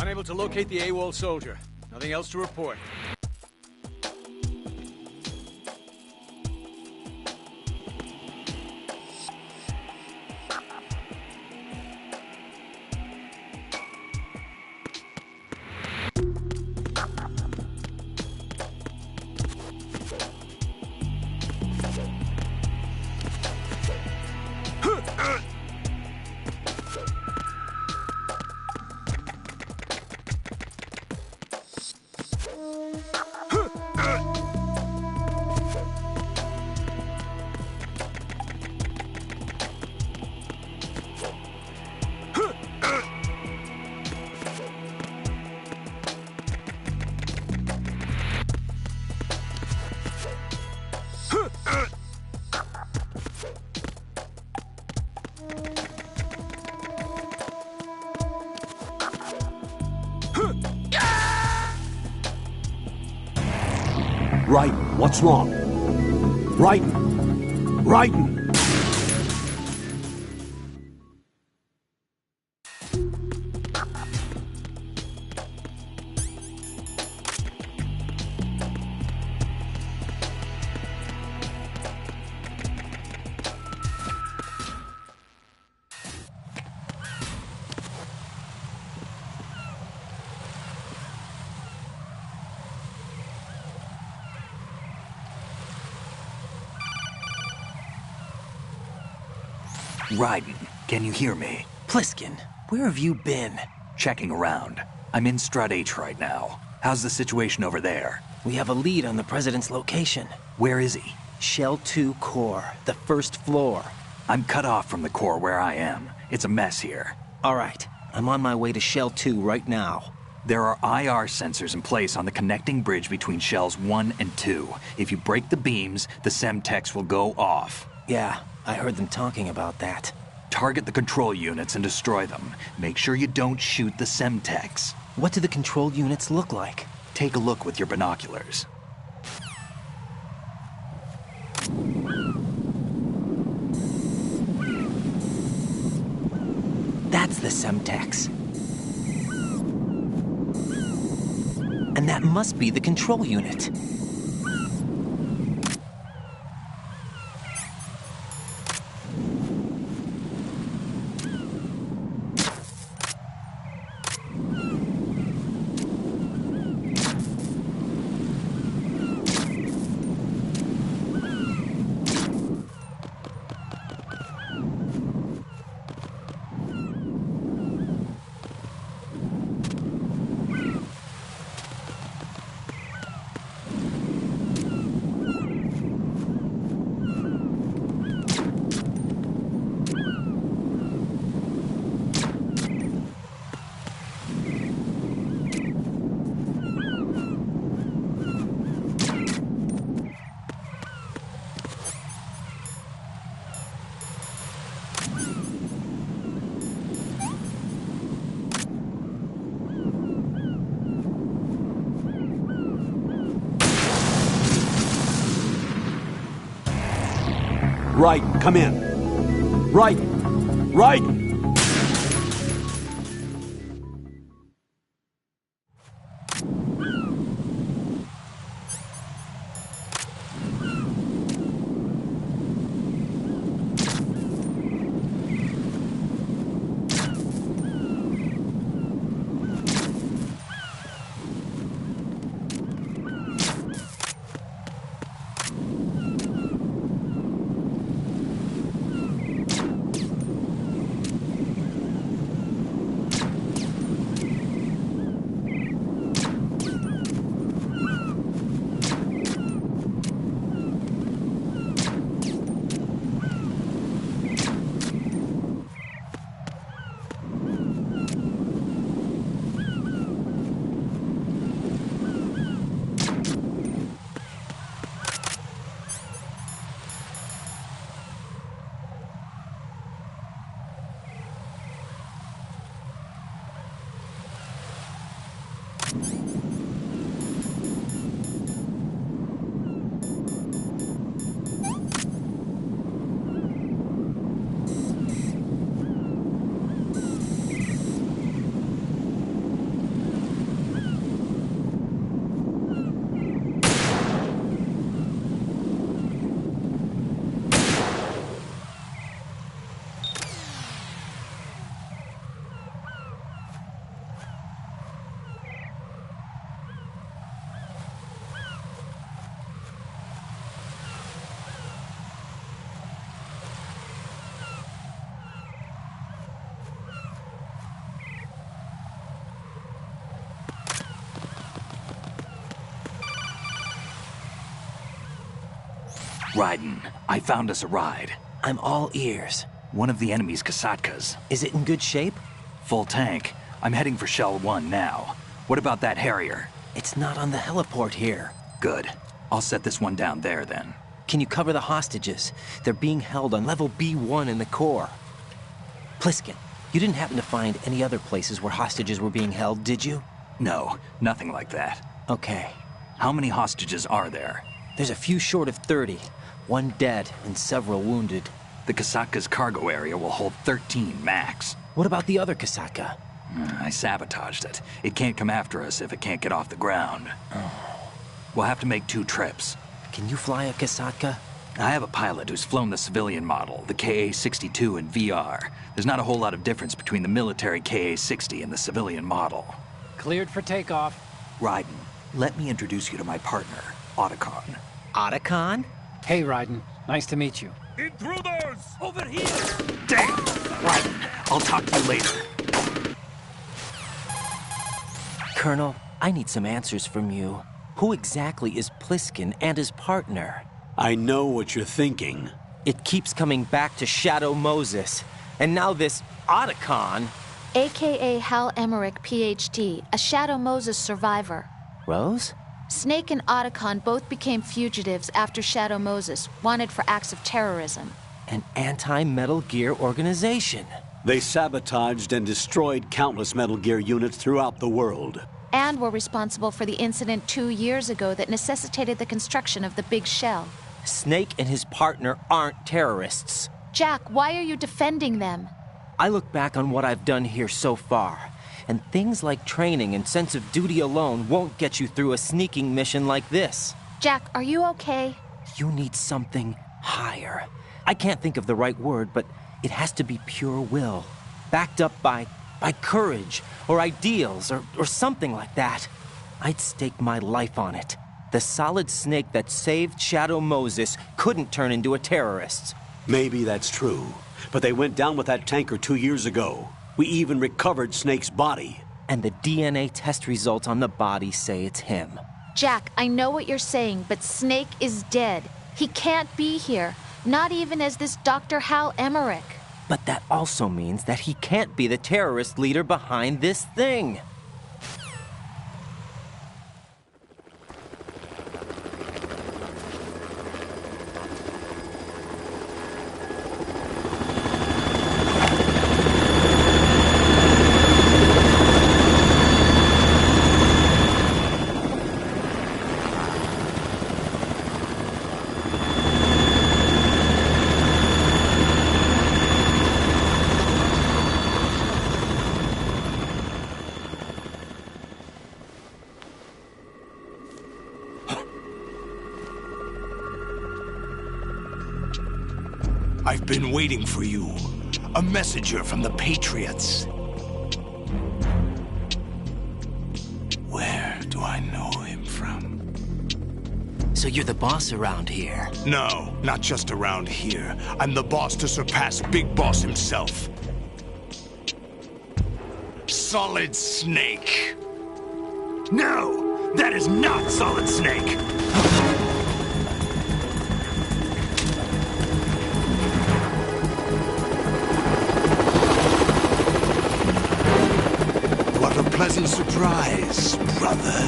[SPEAKER 12] Unable to locate the AWOL soldier. Nothing else to report.
[SPEAKER 1] Raiden, what's wrong? Raiden! Raiden!
[SPEAKER 3] Raiden, can you hear me?
[SPEAKER 2] Pliskin, where have you been?
[SPEAKER 3] Checking around. I'm in Strut H right now. How's the situation over there?
[SPEAKER 2] We have a lead on the President's location.
[SPEAKER 3] Where is he?
[SPEAKER 2] Shell 2 core, the first floor.
[SPEAKER 3] I'm cut off from the core where I am. It's a mess here.
[SPEAKER 2] All right, I'm on my way to Shell 2 right now.
[SPEAKER 3] There are IR sensors in place on the connecting bridge between Shells 1 and 2. If you break the beams, the Semtex will go off.
[SPEAKER 2] Yeah, I heard them talking about that.
[SPEAKER 3] Target the control units and destroy them. Make sure you don't shoot the Semtex.
[SPEAKER 2] What do the control units look like?
[SPEAKER 3] Take a look with your binoculars.
[SPEAKER 2] That's the Semtex. And that must be the control unit.
[SPEAKER 1] Raiden, come in. Raiden! Raiden!
[SPEAKER 3] Raiden, I found us a ride.
[SPEAKER 2] I'm all ears.
[SPEAKER 3] One of the enemy's Kasatkas.
[SPEAKER 2] Is it in good shape?
[SPEAKER 3] Full tank. I'm heading for Shell 1 now. What about that Harrier?
[SPEAKER 2] It's not on the heliport here.
[SPEAKER 3] Good. I'll set this one down there then.
[SPEAKER 2] Can you cover the hostages? They're being held on level B1 in the core. Pliskin, you didn't happen to find any other places where hostages were being held, did you?
[SPEAKER 3] No, nothing like that.
[SPEAKER 2] Okay.
[SPEAKER 3] How many hostages are there?
[SPEAKER 2] There's a few short of 30. One dead and several wounded.
[SPEAKER 3] The Kasatka's cargo area will hold 13 max.
[SPEAKER 2] What about the other Kasaka?
[SPEAKER 3] I sabotaged it. It can't come after us if it can't get off the ground. We'll have to make 2 trips.
[SPEAKER 2] Can you fly a Kasaka?
[SPEAKER 3] I have a pilot who's flown the civilian model, the KA-62 in VR. There's not a whole lot of difference between the military KA-60 and the civilian model.
[SPEAKER 12] Cleared for takeoff.
[SPEAKER 3] Raiden, let me introduce you to my partner, Otacon.
[SPEAKER 2] Otacon?
[SPEAKER 12] Hey, Raiden. Nice to meet you.
[SPEAKER 11] Intruders!
[SPEAKER 12] Over here!
[SPEAKER 3] Damn! Raiden, I'll talk to you later.
[SPEAKER 2] Colonel, I need some answers from you. Who exactly is Pliskin and his partner?
[SPEAKER 1] I know what you're thinking.
[SPEAKER 2] It keeps coming back to Shadow Moses. And now this Otacon.
[SPEAKER 6] AKA Hal Emmerich, PhD, a Shadow Moses survivor.
[SPEAKER 2] Rose?
[SPEAKER 6] Snake and Otacon both became fugitives after Shadow Moses, wanted for acts of terrorism.
[SPEAKER 2] An anti-Metal Gear organization.
[SPEAKER 1] They sabotaged and destroyed countless Metal Gear units throughout the world.
[SPEAKER 6] And were responsible for the incident 2 years ago that necessitated the construction of the Big Shell.
[SPEAKER 2] Snake and his partner aren't terrorists.
[SPEAKER 6] Jack, why are you defending them?
[SPEAKER 2] I look back on what I've done here so far, and things like training and sense of duty alone won't get you through a sneaking mission like this.
[SPEAKER 6] Jack, are you okay?
[SPEAKER 2] You need something higher. I can't think of the right word, but it has to be pure will, backed up by courage, or ideals, or something like that. I'd stake my life on it. The Solid Snake that saved Shadow Moses couldn't turn into a terrorist.
[SPEAKER 1] Maybe that's true, but they went down with that tanker 2 years ago. We even recovered Snake's body.
[SPEAKER 2] And the DNA test results on the body say it's him.
[SPEAKER 6] Jack, I know what you're saying, but Snake is dead. He can't be here, not even as this Dr. Hal Emmerich.
[SPEAKER 2] But that also means that he can't be the terrorist leader behind this thing.
[SPEAKER 5] I've been waiting for you. A messenger from the Patriots. Where do I know him from?
[SPEAKER 2] So you're the boss around here?
[SPEAKER 5] No, not just around here. I'm the boss to surpass Big Boss himself. Solid Snake.
[SPEAKER 9] No! That is not Solid Snake!
[SPEAKER 5] What a pleasant surprise, brother.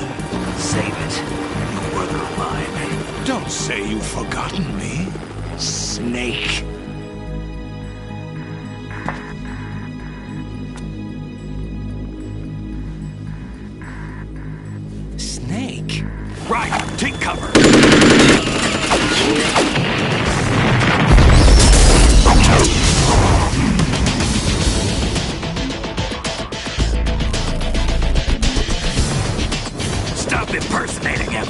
[SPEAKER 9] Save it. You brother of mine.
[SPEAKER 5] Don't say you've forgotten me, Snake.
[SPEAKER 2] Snake?
[SPEAKER 9] Right, take cover. Stop impersonating him.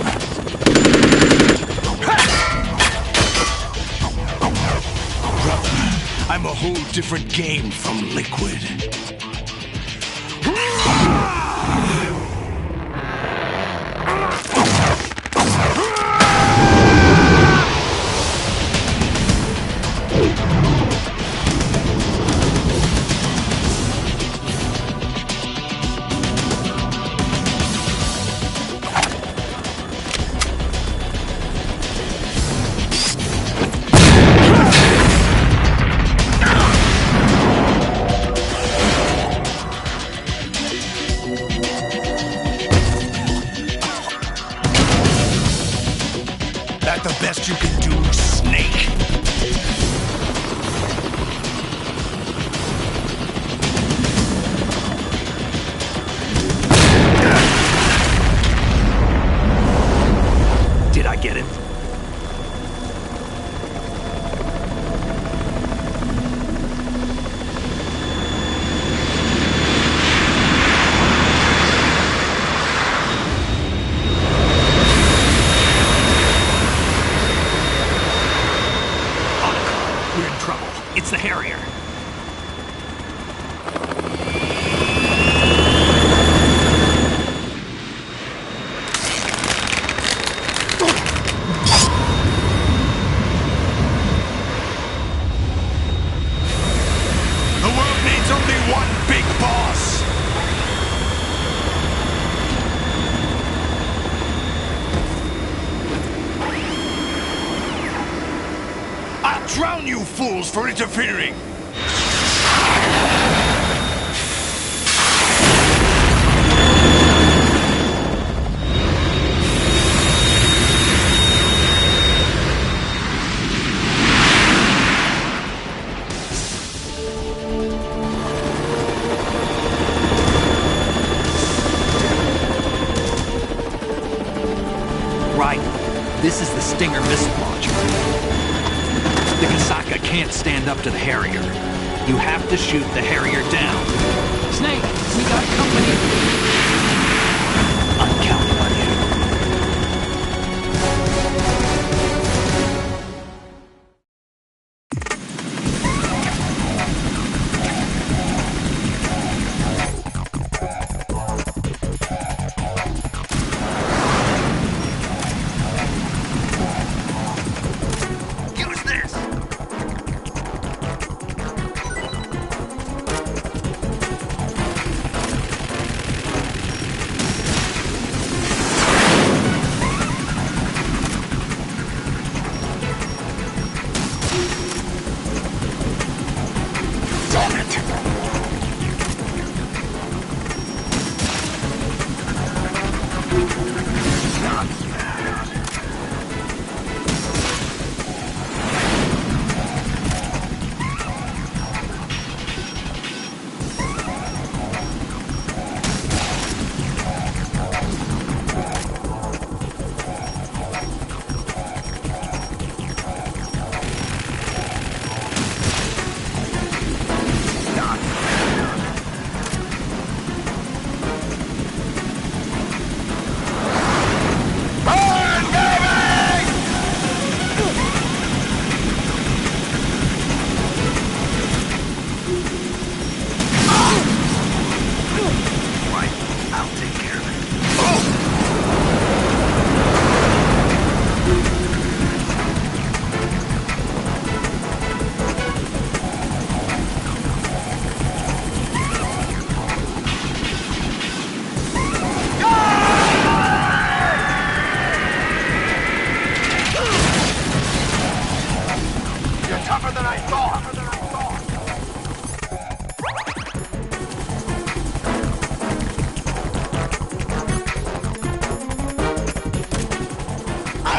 [SPEAKER 5] Brother, I'm a whole different game from Liquid. That the best you can do, Snake?
[SPEAKER 9] Did I get it? We're in trouble. It's the Harrier.
[SPEAKER 5] The world needs only one big boss. I'll drown you fools for interfering.
[SPEAKER 3] The Kasaka can't stand up to the Harrier. You have to shoot the Harrier down.
[SPEAKER 13] Snake, we got company.
[SPEAKER 3] I'm counting on you.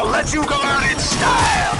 [SPEAKER 5] Let you go out in style!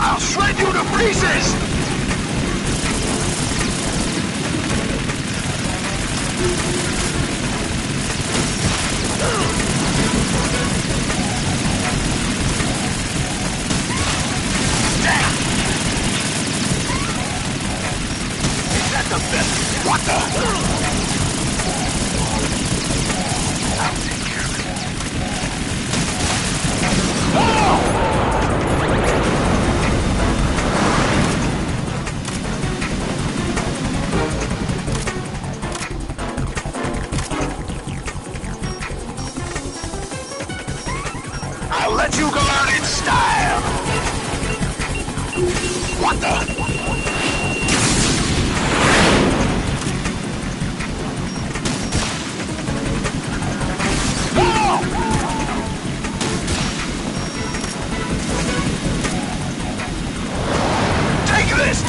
[SPEAKER 5] I'll shred you to pieces! Is that the best? What the? I'll take care of it. Oh! I'll let you go out in style! What the? Take this!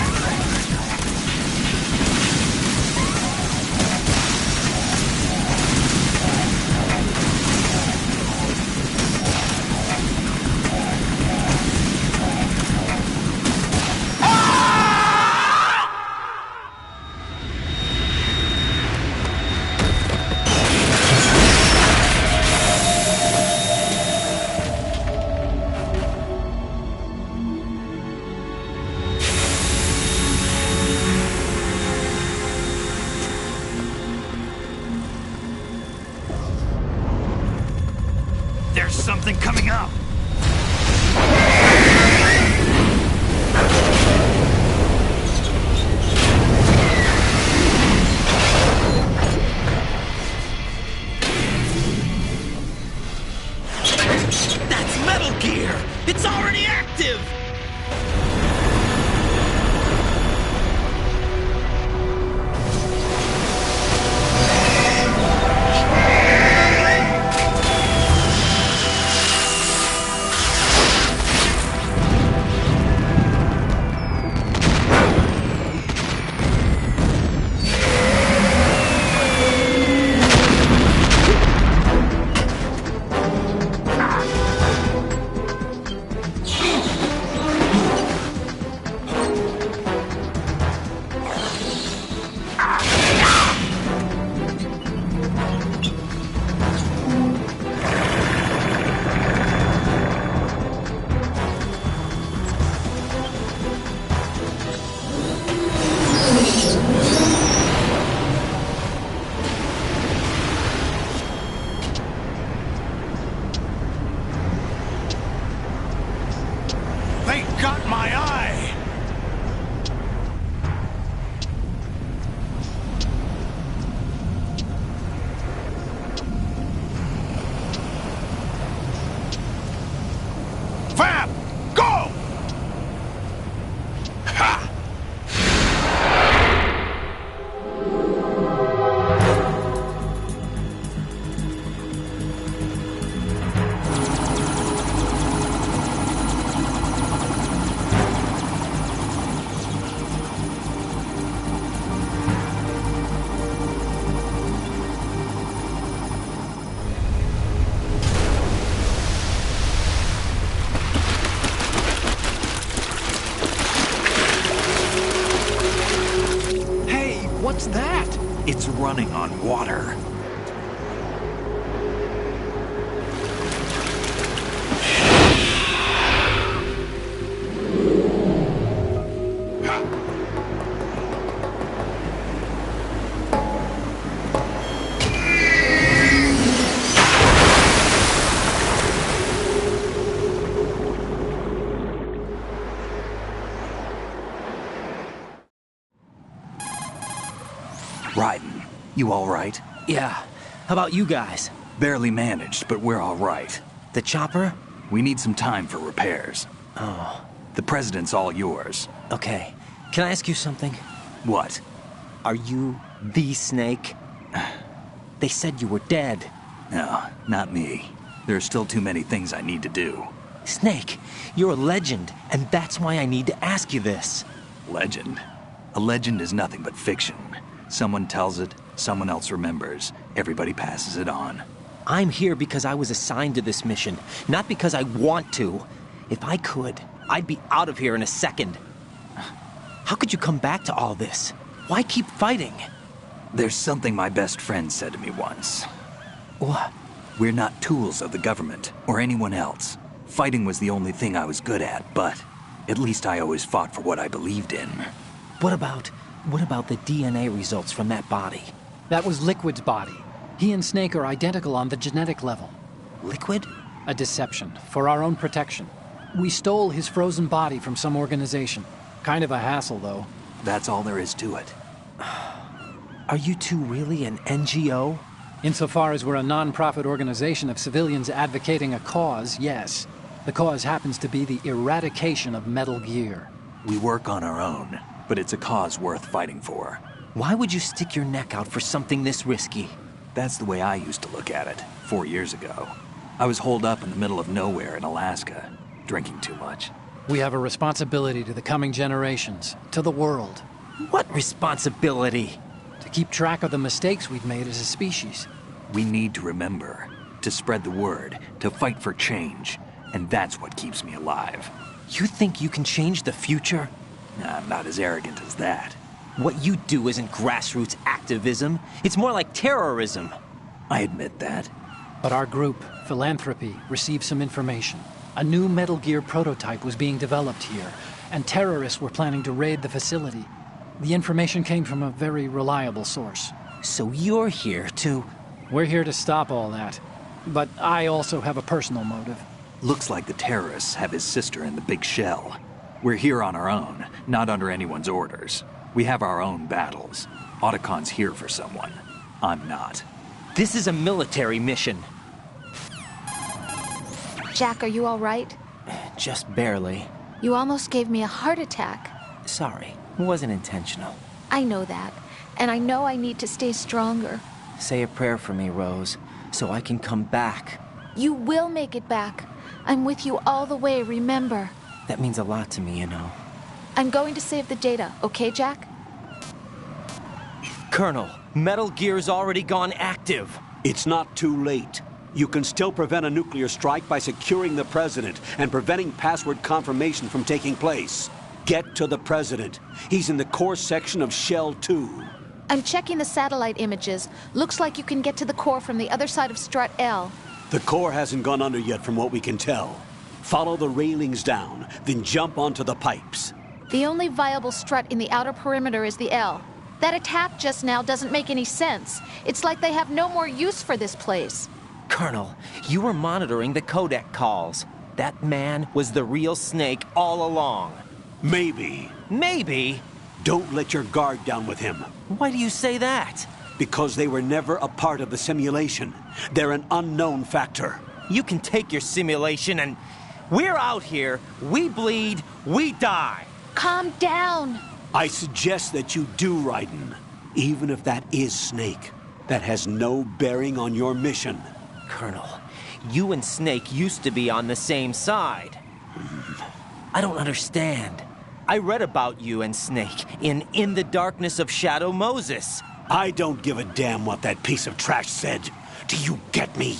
[SPEAKER 5] There's something coming up!
[SPEAKER 13] What's that?
[SPEAKER 3] It's running on water. Raiden, you all right?
[SPEAKER 2] Yeah. How about you guys?
[SPEAKER 3] Barely managed, but we're all right.
[SPEAKER 2] The chopper?
[SPEAKER 3] We need some time for repairs.
[SPEAKER 2] Oh.
[SPEAKER 3] The president's all yours.
[SPEAKER 2] Okay. Can I ask you something?
[SPEAKER 3] What?
[SPEAKER 2] Are you the Snake? They said you were dead.
[SPEAKER 3] No, not me. There are still too many things I need to do.
[SPEAKER 2] Snake, you're a legend, and that's why I need to ask you this.
[SPEAKER 3] Legend? A legend is nothing but fiction. Someone tells it, someone else remembers. Everybody passes it on.
[SPEAKER 2] I'm here because I was assigned to this mission, not because I want to. If I could, I'd be out of here in a second. How could you come back to all this? Why keep fighting?
[SPEAKER 3] There's something my best friend said to me once.
[SPEAKER 2] What?
[SPEAKER 3] We're not tools of the government or anyone else. Fighting was the only thing I was good at, but at least I always fought for what I believed in.
[SPEAKER 2] What about the DNA results from that body?
[SPEAKER 13] That was Liquid's body. He and Snake are identical on the genetic level.
[SPEAKER 2] Liquid?
[SPEAKER 13] A deception, for our own protection. We stole his frozen body from some organization. Kind of a hassle, though.
[SPEAKER 3] That's all there is to it.
[SPEAKER 2] Are you two really an NGO?
[SPEAKER 13] Insofar as we're a non-profit organization of civilians advocating a cause, yes. The cause happens to be the eradication of Metal Gear.
[SPEAKER 3] We work on our own, but it's a cause worth fighting for.
[SPEAKER 2] Why would you stick your neck out for something this risky?
[SPEAKER 3] That's the way I used to look at it, 4 years ago. I was holed up in the middle of nowhere in Alaska, drinking too much.
[SPEAKER 13] We have a responsibility to the coming generations, to the world.
[SPEAKER 2] What responsibility?
[SPEAKER 13] To keep track of the mistakes we've made as a species.
[SPEAKER 3] We need to remember, to spread the word, to fight for change. And that's what keeps me alive.
[SPEAKER 2] You think you can change the future?
[SPEAKER 3] I'm not as arrogant as that.
[SPEAKER 2] What you do isn't grassroots activism. It's more like terrorism.
[SPEAKER 3] I admit that.
[SPEAKER 13] But our group, Philanthropy, received some information. A new Metal Gear prototype was being developed here, and terrorists were planning to raid the facility. The information came from a very reliable source.
[SPEAKER 2] So you're here to...
[SPEAKER 13] We're here to stop all that. But I also have a personal motive.
[SPEAKER 3] Looks like the terrorists have his sister in the big shell. We're here on our own, not under anyone's orders. We have our own battles. Otacon's here for someone. I'm not.
[SPEAKER 2] This is a military mission.
[SPEAKER 6] Jack, are you all right?
[SPEAKER 2] Just barely.
[SPEAKER 6] You almost gave me a heart attack.
[SPEAKER 2] Sorry, it wasn't intentional.
[SPEAKER 6] I know that, and I know I need to stay stronger.
[SPEAKER 2] Say a prayer for me, Rose, so I can come back.
[SPEAKER 6] You will make it back. I'm with you all the way, remember?
[SPEAKER 2] That means a lot to me, you know.
[SPEAKER 6] I'm going to save the data, okay, Jack?
[SPEAKER 2] Colonel, Metal Gear's already gone active.
[SPEAKER 1] It's not too late. You can still prevent a nuclear strike by securing the president and preventing password confirmation from taking place. Get to the president. He's in the core section of Shell 2.
[SPEAKER 6] I'm checking the satellite images. Looks like you can get to the core from the other side of Strut L.
[SPEAKER 1] The core hasn't gone under yet from what we can tell. Follow the railings down, then jump onto the pipes.
[SPEAKER 6] The only viable strut in the outer perimeter is the L. That attack just now doesn't make any sense. It's like they have no more use for this place.
[SPEAKER 2] Colonel, you were monitoring the codec calls. That man was the real Snake all along.
[SPEAKER 1] Maybe.
[SPEAKER 2] Maybe?
[SPEAKER 1] Don't let your guard down with him.
[SPEAKER 2] Why do you say that?
[SPEAKER 1] Because they were never a part of the simulation. They're an unknown factor.
[SPEAKER 2] You can take your simulation and... We're out here, we bleed, we die.
[SPEAKER 6] Calm down.
[SPEAKER 1] I suggest that you do, Raiden. Even if that is Snake. That has no bearing on your mission.
[SPEAKER 2] Colonel, you and Snake used to be on the same side. I don't understand. I read about you and Snake in the Darkness of Shadow Moses.
[SPEAKER 1] I don't give a damn what that piece of trash said. Do you get me?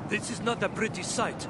[SPEAKER 11] This is not a pretty sight.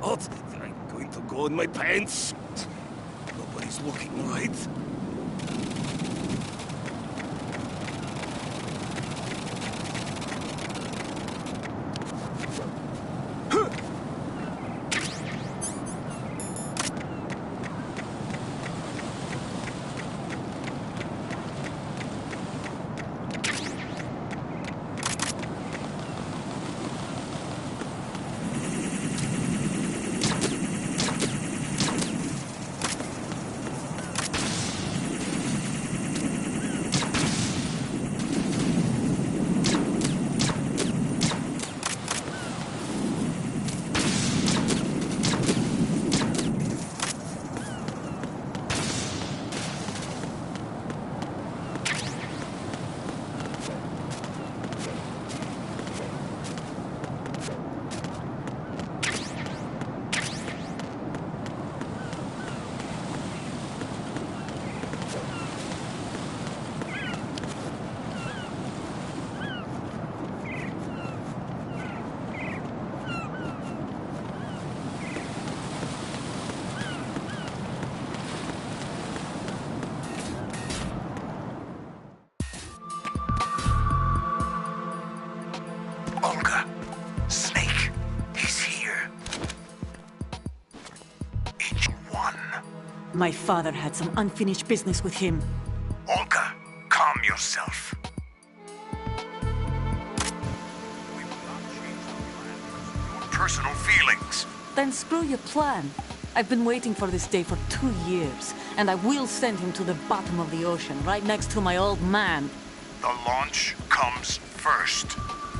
[SPEAKER 9] What? I'm going to go in my pants. Nobody's looking, right?
[SPEAKER 3] Olga, Snake, he's here. Angel 1.
[SPEAKER 10] My father had some unfinished business with him.
[SPEAKER 3] Olga, calm yourself.
[SPEAKER 5] We will not change the plan because of your personal feelings.
[SPEAKER 10] Then screw your plan. I've been waiting for this day for 2 years, and I will send him to the bottom of the ocean, right next to my old man.
[SPEAKER 5] The launch comes first.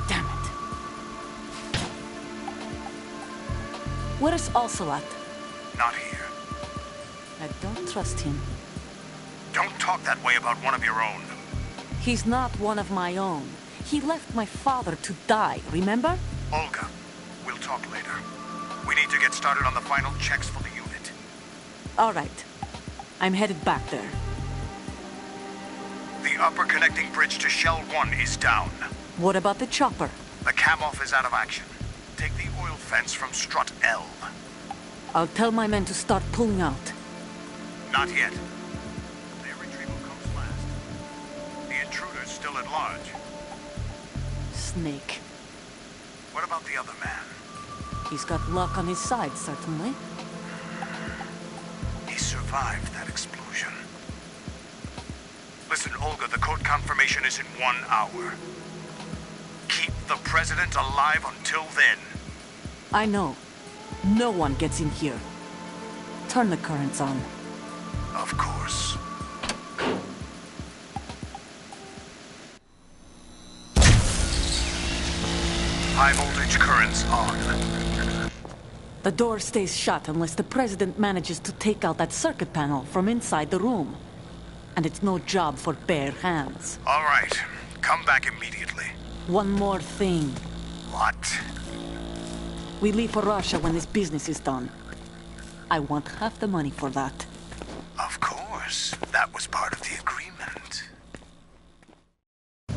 [SPEAKER 10] Damn it. Where's Ocelot?
[SPEAKER 5] Not here.
[SPEAKER 10] I don't trust him.
[SPEAKER 5] Don't talk that way about one of your own.
[SPEAKER 10] He's not one of my own. He left my father to die, remember?
[SPEAKER 5] Olga, we'll talk later. We need to get started on the final checks for the unit.
[SPEAKER 10] All right. I'm headed back there.
[SPEAKER 5] The upper connecting bridge to Shell 1 is down.
[SPEAKER 10] What about the chopper?
[SPEAKER 5] The cam-off is out of action. Take the oil fence from strut L.
[SPEAKER 10] I'll tell my men to start pulling out.
[SPEAKER 5] Not yet. Their retrieval comes last. The intruder's still at large.
[SPEAKER 10] Snake.
[SPEAKER 5] What about the other man?
[SPEAKER 10] He's got luck on his side, certainly.
[SPEAKER 5] He survived that explosion. Listen, Olga, the code confirmation is in 1 hour. Keep the President alive until then.
[SPEAKER 10] I know. No one gets in here. Turn the currents on.
[SPEAKER 5] Of course. High voltage currents on.
[SPEAKER 10] The door stays shut unless the President manages to take out that circuit panel from inside the room. And it's no job for bare hands.
[SPEAKER 5] All right. Come back immediately.
[SPEAKER 10] One more thing.
[SPEAKER 5] What?
[SPEAKER 10] We leave for Russia when this business is done. I want half the money for that.
[SPEAKER 5] Of course. That was part of the agreement.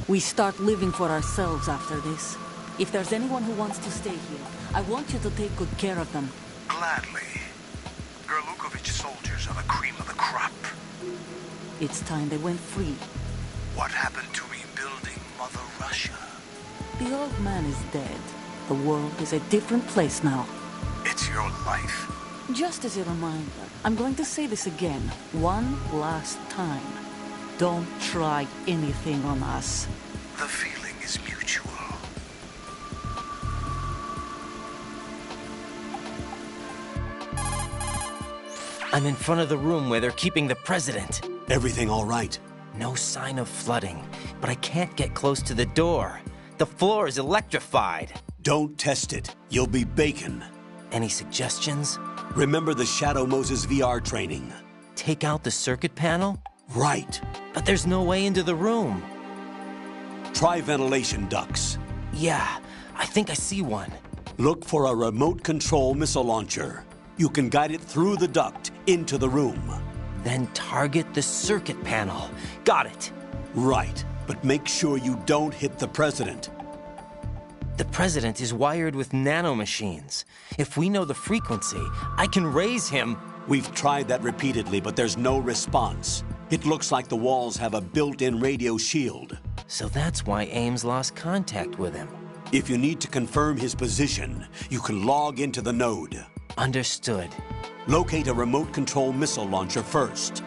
[SPEAKER 10] We start living for ourselves after this. If there's anyone who wants to stay here, I want you to take good care of them.
[SPEAKER 5] Gladly. Gurlukovich soldiers are the cream of the crop.
[SPEAKER 10] It's time they went free.
[SPEAKER 5] What happened to rebuilding Mother Russia?
[SPEAKER 10] The old man is dead. The world is a different place now.
[SPEAKER 5] It's your life.
[SPEAKER 10] Just as a reminder, I'm going to say this again, one last time. Don't try anything on us.
[SPEAKER 5] The feeling is mutual.
[SPEAKER 2] I'm in front of the room where they're keeping the President.
[SPEAKER 1] Everything all right?
[SPEAKER 2] No sign of flooding, but I can't get close to the door. The floor is electrified.
[SPEAKER 1] Don't test it. You'll be bacon.
[SPEAKER 2] Any suggestions?
[SPEAKER 1] Remember the Shadow Moses VR training.
[SPEAKER 2] Take out the circuit panel?
[SPEAKER 1] Right.
[SPEAKER 2] But there's no way into the room.
[SPEAKER 1] Try ventilation ducts.
[SPEAKER 2] Yeah, I think I see one.
[SPEAKER 1] Look for a remote control missile launcher. You can guide it through the duct into the room.
[SPEAKER 2] Then target the circuit panel. Got it.
[SPEAKER 1] Right, but make sure you don't hit the President.
[SPEAKER 2] The President is wired with nanomachines. If we know the frequency, I can raise him.
[SPEAKER 1] We've tried that repeatedly, but there's no response. It looks like the walls have a built-in radio shield.
[SPEAKER 2] So that's why Ames lost contact with him.
[SPEAKER 1] If you need to confirm his position, you can log into the node.
[SPEAKER 2] Understood.
[SPEAKER 1] Locate a remote control missile launcher first.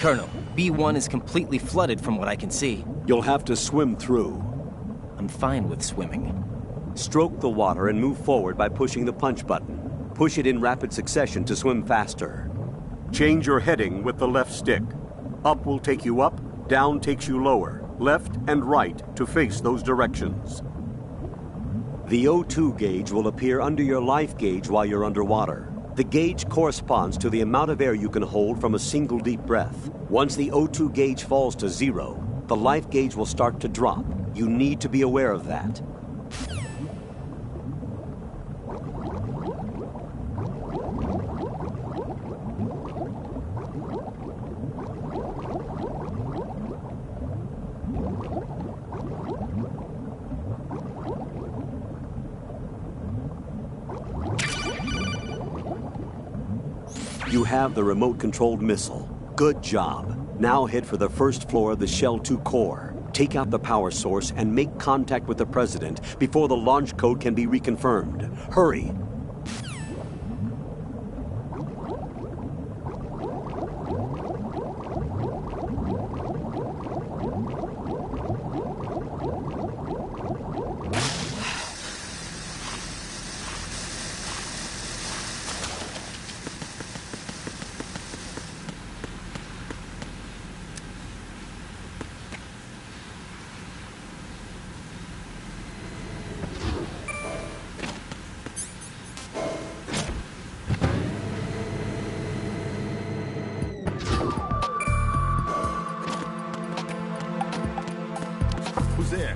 [SPEAKER 2] Colonel, B1 is completely flooded from what I can see.
[SPEAKER 1] You'll have to swim through.
[SPEAKER 2] I'm fine with swimming.
[SPEAKER 1] Stroke the water and move forward by pushing the punch button. Push it in rapid succession to swim faster. Change your heading with the left stick. Up will take you up, down takes you lower, left and right to face those directions. The O2 gauge will appear under your life gauge while you're underwater. The gauge corresponds to the amount of air you can hold from a single deep breath. Once the O2 gauge falls to 0, the life gauge will start to drop. You need to be aware of that. You have the remote-controlled missile. Good job. Now head for the first floor of the Shell 2 core. Take out the power source and make contact with the President before the launch code can be reconfirmed. Hurry!
[SPEAKER 5] Who's there?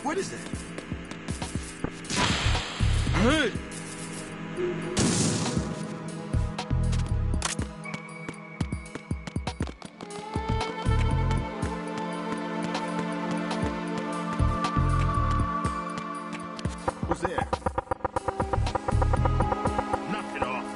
[SPEAKER 5] What is that? Hey! Who's there? Knock it off.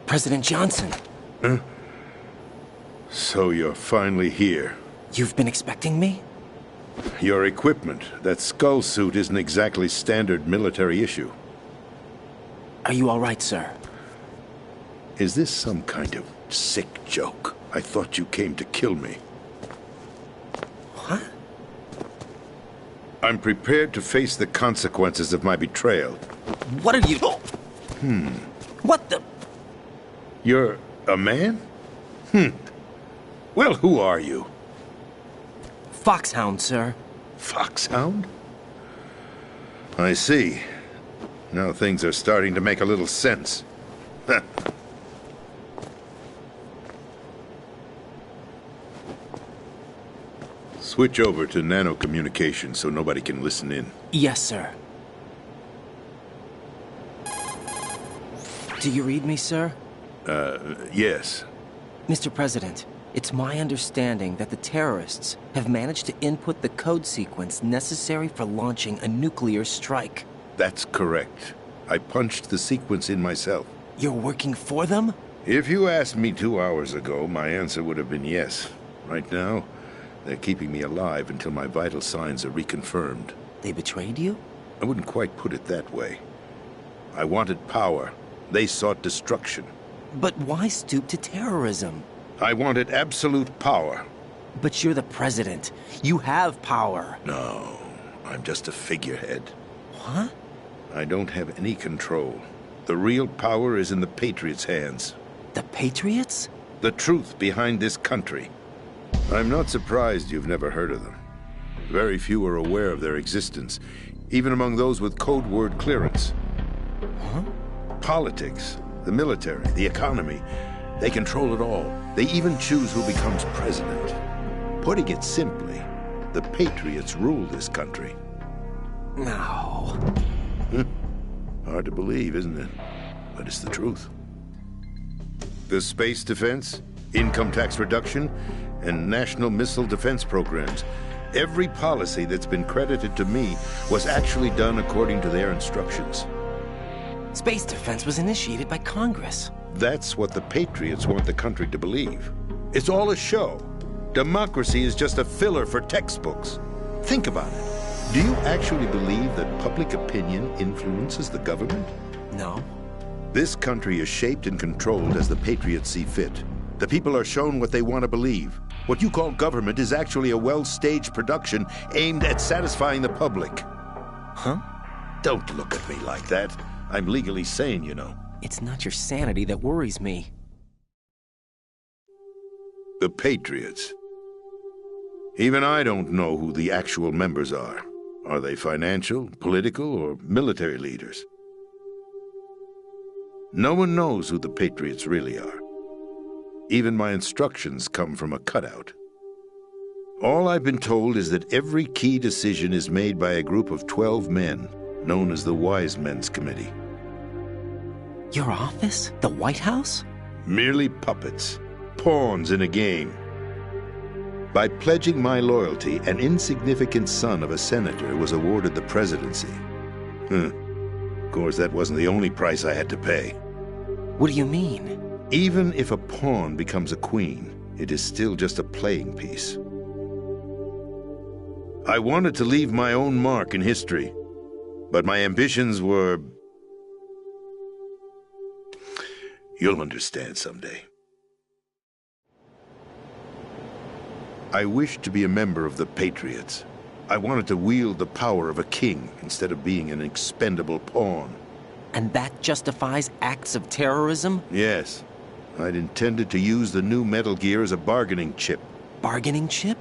[SPEAKER 2] President Johnson.
[SPEAKER 14] Huh? So you're finally here.
[SPEAKER 2] You've been expecting me?
[SPEAKER 14] Your equipment, that skull suit, isn't exactly standard military issue.
[SPEAKER 2] Are you all right, sir?
[SPEAKER 14] Is this some kind of sick joke? I thought you came to kill me.
[SPEAKER 2] What?
[SPEAKER 14] I'm prepared to face the consequences of my betrayal.
[SPEAKER 2] What are you... What the...
[SPEAKER 14] You're a man? Well, who are you?
[SPEAKER 2] Foxhound, sir.
[SPEAKER 14] Foxhound? I see. Now things are starting to make a little sense. Switch over to nano-communication so nobody can listen in.
[SPEAKER 2] Yes, sir. Do you read me, sir?
[SPEAKER 14] Yes.
[SPEAKER 2] Mr. President, It's my understanding that the terrorists have managed to input the code sequence necessary for launching a nuclear strike.
[SPEAKER 14] That's correct. I punched the sequence in myself.
[SPEAKER 2] You're working for them?
[SPEAKER 14] If you asked me 2 hours ago, my answer would have been yes. Right now, they're keeping me alive until my vital signs are reconfirmed.
[SPEAKER 2] They betrayed you?
[SPEAKER 14] I wouldn't quite put it that way. I wanted power. They sought destruction.
[SPEAKER 2] But why stoop to terrorism?
[SPEAKER 14] I wanted absolute power.
[SPEAKER 2] But you're the president. You have power.
[SPEAKER 14] No, I'm just a figurehead.
[SPEAKER 2] What?
[SPEAKER 14] I don't have any control. The real power is in the Patriots' hands.
[SPEAKER 2] The Patriots?
[SPEAKER 14] The truth behind this country. I'm not surprised you've never heard of them. Very few are aware of their existence, even among those with code word clearance.
[SPEAKER 2] Huh?
[SPEAKER 14] Politics, the military, the economy, they control it all. They even choose who becomes president. Putting it simply, the Patriots rule this country.
[SPEAKER 2] No.
[SPEAKER 14] Hard to believe, isn't it? But it's the truth. The space defense, income tax reduction, and national missile defense programs. Every policy that's been credited to me was actually done according to their instructions.
[SPEAKER 2] Space defense was initiated by Congress.
[SPEAKER 14] That's what the Patriots want the country to believe. It's all a show. Democracy is just a filler for textbooks. Think about it. Do you actually believe that public opinion influences the government?
[SPEAKER 2] No.
[SPEAKER 14] This country is shaped and controlled as the Patriots see fit. The people are shown what they want to believe. What you call government is actually a well-staged production aimed at satisfying the public.
[SPEAKER 2] Huh?
[SPEAKER 14] Don't look at me like that. I'm legally sane, you know.
[SPEAKER 2] It's not your sanity that worries me.
[SPEAKER 14] The Patriots. Even I don't know who the actual members are. Are they financial, political, or military leaders? No one knows who the Patriots really are. Even my instructions come from a cutout. All I've been told is that every key decision is made by a group of 12 men, known as the Wise Men's Committee.
[SPEAKER 2] Your office? The White House?
[SPEAKER 14] Merely puppets, pawns in a game. By pledging my loyalty, an insignificant son of a senator was awarded the presidency. Of course, that wasn't the only price I had to pay.
[SPEAKER 2] What do you mean?
[SPEAKER 14] Even if a pawn becomes a queen, it is still just a playing piece. I wanted to leave my own mark in history, but my ambitions were... You'll understand someday. I wished to be a member of the Patriots. I wanted to wield the power of a king instead of being an expendable pawn.
[SPEAKER 2] And that justifies acts of terrorism?
[SPEAKER 14] Yes. I'd intended to use the new Metal Gear as a bargaining chip.
[SPEAKER 2] Bargaining chip?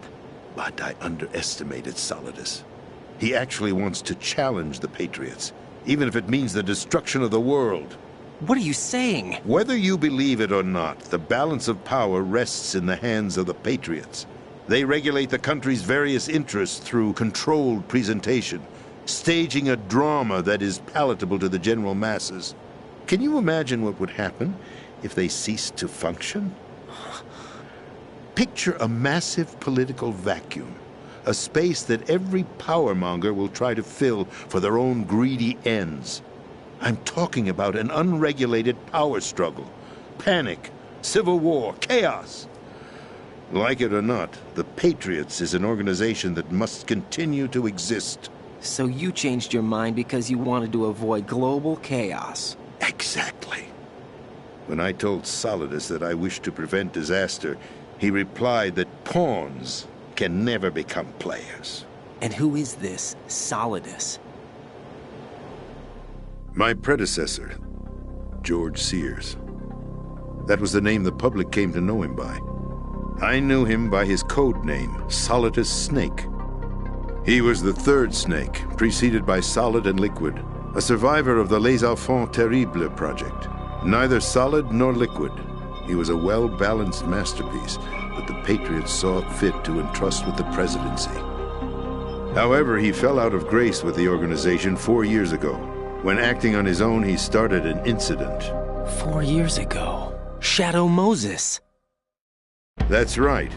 [SPEAKER 14] But I underestimated Solidus. He actually wants to challenge the Patriots, even if it means the destruction of the world.
[SPEAKER 2] What are you saying?
[SPEAKER 14] Whether you believe it or not, the balance of power rests in the hands of the Patriots. They regulate the country's various interests through controlled presentation, staging a drama that is palatable to the general masses. Can you imagine what would happen if they ceased to function? Picture a massive political vacuum, a space that every powermonger will try to fill for their own greedy ends. I'm talking about an unregulated power struggle, panic, civil war, chaos. Like it or not, the Patriots is an organization that must continue to exist.
[SPEAKER 2] So you changed your mind because you wanted to avoid global chaos.
[SPEAKER 14] Exactly. When I told Solidus that I wished to prevent disaster, he replied that pawns can never become players.
[SPEAKER 2] And who is this Solidus?
[SPEAKER 14] My predecessor, George Sears. That was the name the public came to know him by. I knew him by his code name, Solidus Snake. He was the third Snake, preceded by Solid and Liquid, a survivor of the Les Enfants Terribles project. Neither solid nor liquid. He was a well-balanced masterpiece that the Patriots saw fit to entrust with the presidency. However, he fell out of grace with the organization 4 years ago. When acting on his own, he started an incident.
[SPEAKER 2] 4 years ago? Shadow Moses.
[SPEAKER 14] That's right.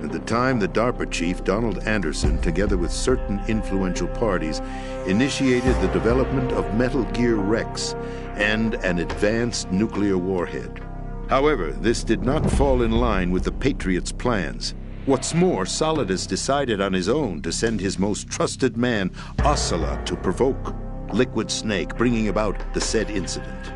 [SPEAKER 14] At the time, the DARPA chief, Donald Anderson, together with certain influential parties, initiated the development of Metal Gear Rex and an advanced nuclear warhead. However, this did not fall in line with the Patriots' plans. What's more, Solidus decided on his own to send his most trusted man, Ocelot, to provoke Liquid Snake, bringing about the said incident.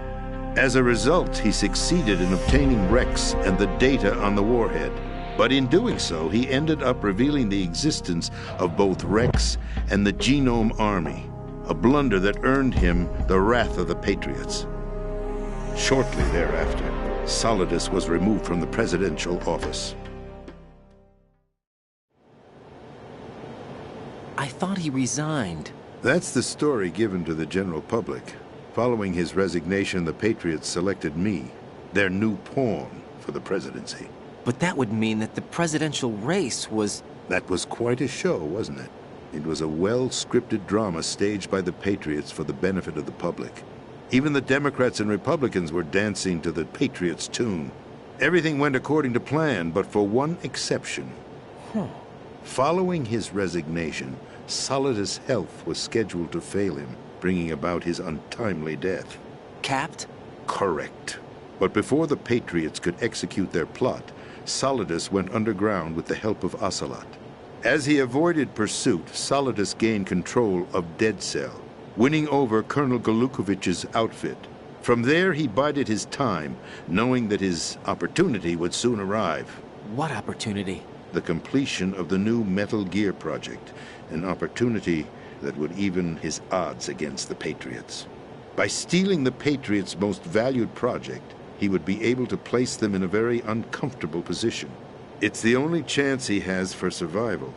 [SPEAKER 14] As a result, he succeeded in obtaining Rex and the data on the warhead. But in doing so, he ended up revealing the existence of both Rex and the Genome Army, a blunder that earned him the wrath of the Patriots. Shortly thereafter, Solidus was removed from the presidential office.
[SPEAKER 2] I thought he resigned.
[SPEAKER 14] That's the story given to the general public. Following his resignation, the Patriots selected me, their new pawn, for the presidency.
[SPEAKER 2] But that would mean that the presidential race was...
[SPEAKER 14] That was quite a show, wasn't it? It was a well-scripted drama staged by the Patriots for the benefit of the public. Even the Democrats and Republicans were dancing to the Patriots' tune. Everything went according to plan, but for one exception. Following his resignation, Solidus' health was scheduled to fail him, bringing about his untimely death.
[SPEAKER 2] Capped?
[SPEAKER 14] Correct. But before the Patriots could execute their plot, Solidus went underground with the help of Ocelot. As he avoided pursuit, Solidus gained control of Dead Cell, winning over Colonel Golukovich's outfit. From there, he bided his time, knowing that his opportunity would soon arrive.
[SPEAKER 2] What opportunity?
[SPEAKER 14] The completion of the new Metal Gear project, an opportunity that would even his odds against the Patriots. By stealing the Patriots' most valued project, he would be able to place them in a very uncomfortable position. It's the only chance he has for survival.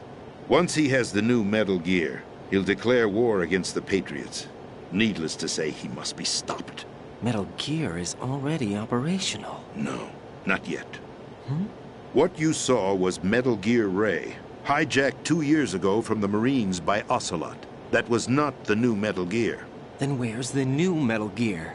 [SPEAKER 14] Once he has the new Metal Gear, he'll declare war against the Patriots. Needless to say, he must be stopped.
[SPEAKER 2] Metal Gear is already operational.
[SPEAKER 14] No, not yet. What you saw was Metal Gear Ray, hijacked 2 years ago from the Marines by Ocelot. That was not the new Metal Gear.
[SPEAKER 2] Then where's the new Metal Gear?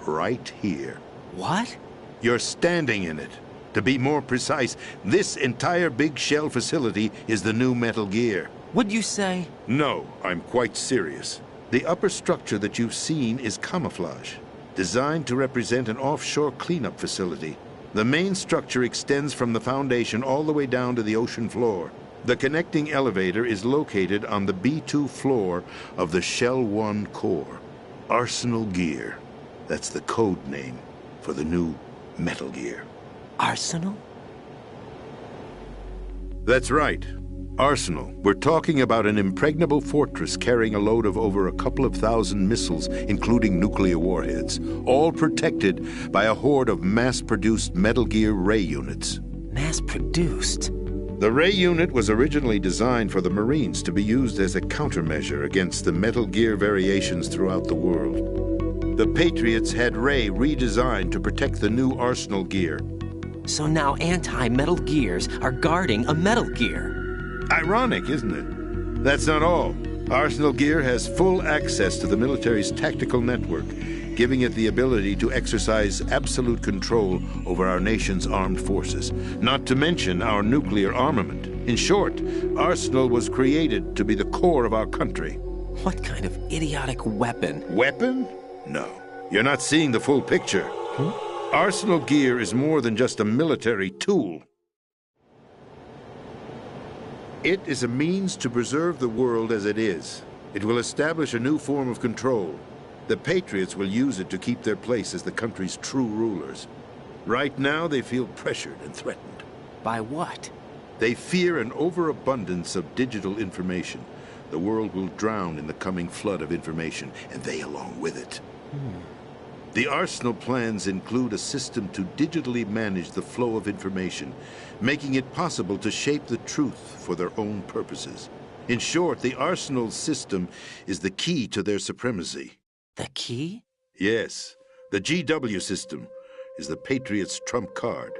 [SPEAKER 14] Right here.
[SPEAKER 2] What?
[SPEAKER 14] You're standing in it. To be more precise, this entire big shell facility is the new Metal Gear.
[SPEAKER 2] Would you say?
[SPEAKER 14] No, I'm quite serious. The upper structure that you've seen is camouflage, designed to represent an offshore cleanup facility. The main structure extends from the foundation all the way down to the ocean floor. The connecting elevator is located on the B2 floor of the Shell 1 core. Arsenal Gear. That's the code name for the new Metal Gear.
[SPEAKER 2] Arsenal?
[SPEAKER 14] That's right. Arsenal. We're talking about an impregnable fortress carrying a load of over a couple of thousand missiles, including nuclear warheads, all protected by a horde of mass-produced Metal Gear Ray units.
[SPEAKER 2] Mass-produced?
[SPEAKER 14] The Ray unit was originally designed for the Marines to be used as a countermeasure against the Metal Gear variations throughout the world. The Patriots had Ray redesigned to protect the new Arsenal Gear.
[SPEAKER 2] So now anti-Metal Gears are guarding a Metal Gear.
[SPEAKER 14] Ironic, isn't it? That's not all. Arsenal Gear has full access to the military's tactical network, giving it the ability to exercise absolute control over our nation's armed forces, not to mention our nuclear armament. In short, Arsenal was created to be the core of our country.
[SPEAKER 2] What kind of idiotic weapon?
[SPEAKER 14] Weapon? No. You're not seeing the full picture. Arsenal Gear is more than just a military tool. It is a means to preserve the world as it is. It will establish a new form of control. The Patriots will use it to keep their place as the country's true rulers. Right now, they feel pressured and threatened.
[SPEAKER 2] By what?
[SPEAKER 14] They fear an overabundance of digital information. The world will drown in the coming flood of information, and they along with it. The Arsenal plans include a system to digitally manage the flow of information, making it possible to shape the truth for their own purposes. In short, the Arsenal system is the key to their supremacy.
[SPEAKER 2] The key?
[SPEAKER 14] Yes. The GW system is the Patriots' trump card.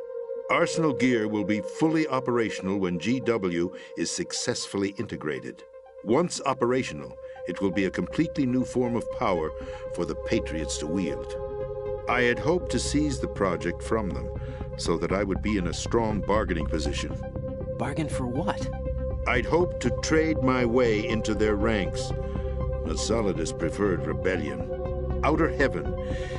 [SPEAKER 14] Arsenal Gear will be fully operational when GW is successfully integrated. Once operational, it will be a completely new form of power for the Patriots to wield. I had hoped to seize the project from them, so that I would be in a strong bargaining position.
[SPEAKER 2] Bargain for what?
[SPEAKER 14] I'd hoped to trade my way into their ranks, but Solidus preferred rebellion. Outer Heaven,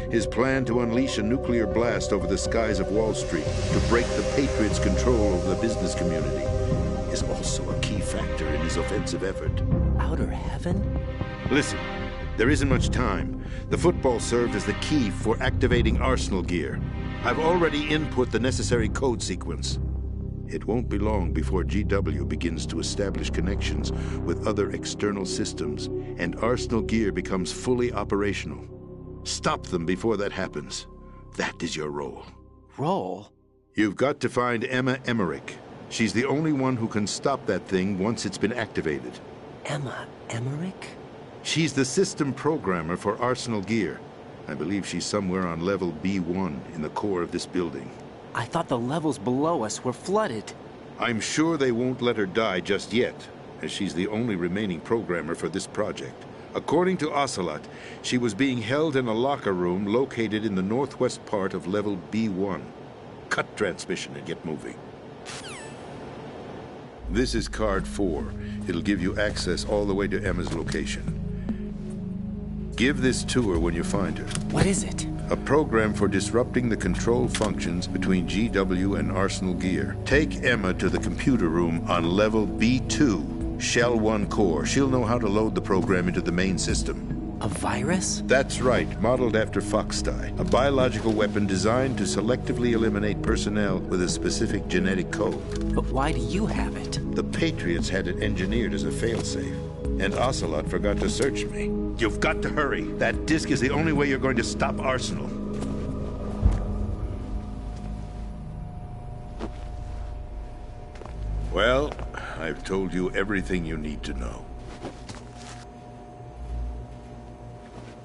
[SPEAKER 14] his plan to unleash a nuclear blast over the skies of Wall Street to break the Patriots' control over the business community, is also a key factor in his offensive effort.
[SPEAKER 2] Outer Heaven?
[SPEAKER 14] Listen, there isn't much time. The football served as the key for activating Arsenal gear. I've already input the necessary code sequence. It won't be long before GW begins to establish connections with other external systems, and Arsenal gear becomes fully operational. Stop them before that happens. That is your role.
[SPEAKER 2] Role?
[SPEAKER 14] You've got to find Emma Emmerich. She's the only one who can stop that thing once it's been activated.
[SPEAKER 2] Emma Emmerich?
[SPEAKER 14] She's the system programmer for Arsenal gear. I believe she's somewhere on level B1 in the core of this building.
[SPEAKER 2] I thought the levels below us were flooded.
[SPEAKER 14] I'm sure they won't let her die just yet, as she's the only remaining programmer for this project. According to Ocelot, she was being held in a locker room located in the northwest part of level B1. Cut transmission and get moving. This is card 4. It'll give you access all the way to Emma's location. Give this to her when you find her.
[SPEAKER 2] What is it?
[SPEAKER 14] A program for disrupting the control functions between GW and Arsenal gear. Take Emma to the computer room on level B2, Shell 1 core. She'll know how to load the program into the main system.
[SPEAKER 2] A virus?
[SPEAKER 14] That's right, modeled after Foxdie. A biological weapon designed to selectively eliminate personnel with a specific genetic code.
[SPEAKER 2] But why do you have it?
[SPEAKER 14] The Patriots had it engineered as a failsafe, and Ocelot forgot to search me. You've got to hurry. That disk is the only way you're going to stop Arsenal. Well, I've told you everything you need to know.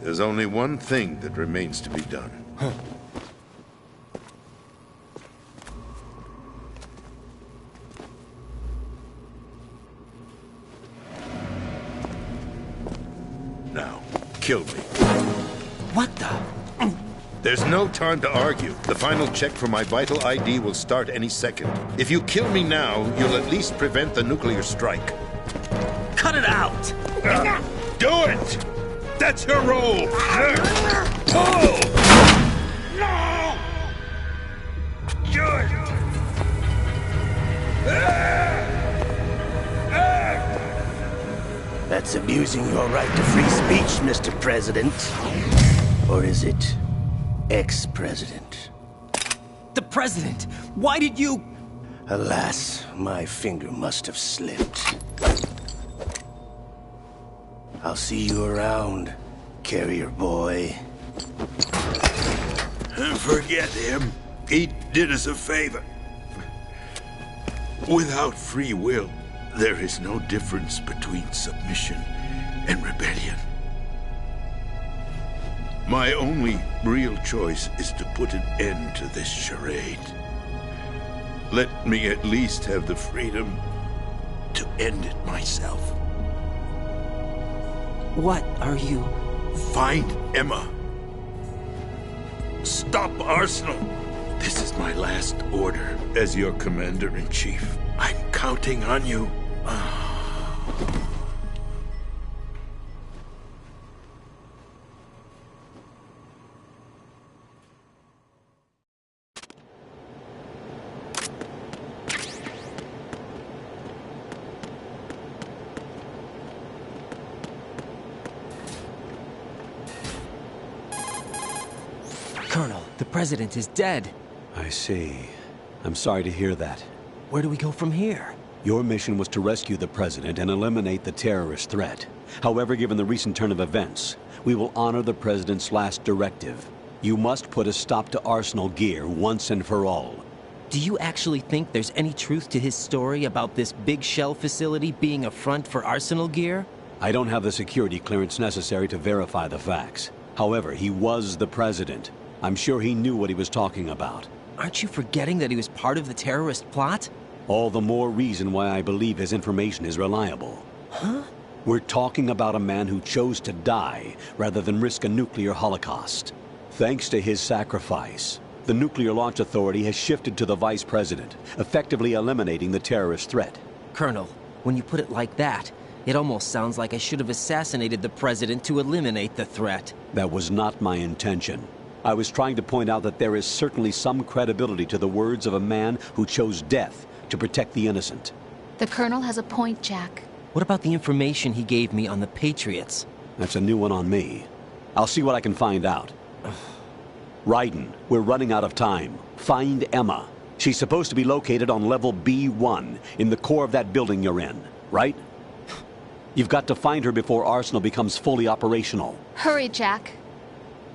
[SPEAKER 14] There's only one thing that remains to be done.
[SPEAKER 2] Huh.
[SPEAKER 14] Now, kill me.
[SPEAKER 2] What the?
[SPEAKER 14] There's no time to argue. The final check for my vital ID will start any second. If you kill me now, you'll at least prevent the nuclear strike.
[SPEAKER 2] Cut it out!
[SPEAKER 14] Do it! That's your role! Pull! No! Do it!
[SPEAKER 9] That's abusing your right to free speech, Mr. President. Or is it ex-president?
[SPEAKER 2] The president! Why did you...
[SPEAKER 9] Alas, my finger must have slipped. I'll see you around, carrier boy.
[SPEAKER 14] Forget him. He did us a favor. Without free will, there is no difference between submission and rebellion. My only real choice is to put an end to this charade. Let me at least have the freedom to end it myself.
[SPEAKER 2] What are you...
[SPEAKER 14] Find Emma. Stop Arsenal. This is my last order as your commander-in-chief. I'm counting on you.
[SPEAKER 2] Colonel, the president is dead.
[SPEAKER 1] I see. I'm sorry to hear that.
[SPEAKER 2] Where do we go from here?
[SPEAKER 1] Your mission was to rescue the president and eliminate the terrorist threat. However, given the recent turn of events, we will honor the president's last directive. You must put a stop to Arsenal gear once and for all.
[SPEAKER 2] Do you actually think there's any truth to his story about this big shell facility being a front for Arsenal gear?
[SPEAKER 1] I don't have the security clearance necessary to verify the facts. However, he was the president. I'm sure he knew what he was talking about.
[SPEAKER 2] Aren't you forgetting that he was part of the terrorist plot?
[SPEAKER 1] All the more reason why I believe his information is reliable.
[SPEAKER 2] Huh?
[SPEAKER 1] We're talking about a man who chose to die rather than risk a nuclear holocaust. Thanks to his sacrifice, the Nuclear Launch Authority has shifted to the Vice President, effectively eliminating the terrorist threat.
[SPEAKER 2] Colonel, when you put it like that, it almost sounds like I should have assassinated the President to eliminate the threat.
[SPEAKER 1] That was not my intention. I was trying to point out that there is certainly some credibility to the words of a man who chose death to protect the innocent.
[SPEAKER 6] The Colonel has a point, Jack.
[SPEAKER 2] What about the information he gave me on the Patriots?
[SPEAKER 1] That's a new one on me. I'll see what I can find out. Raiden, we're running out of time. Find Emma. She's supposed to be located on level B1, in the core of that building you're in, right? You've got to find her before Arsenal becomes fully operational.
[SPEAKER 6] Hurry, Jack.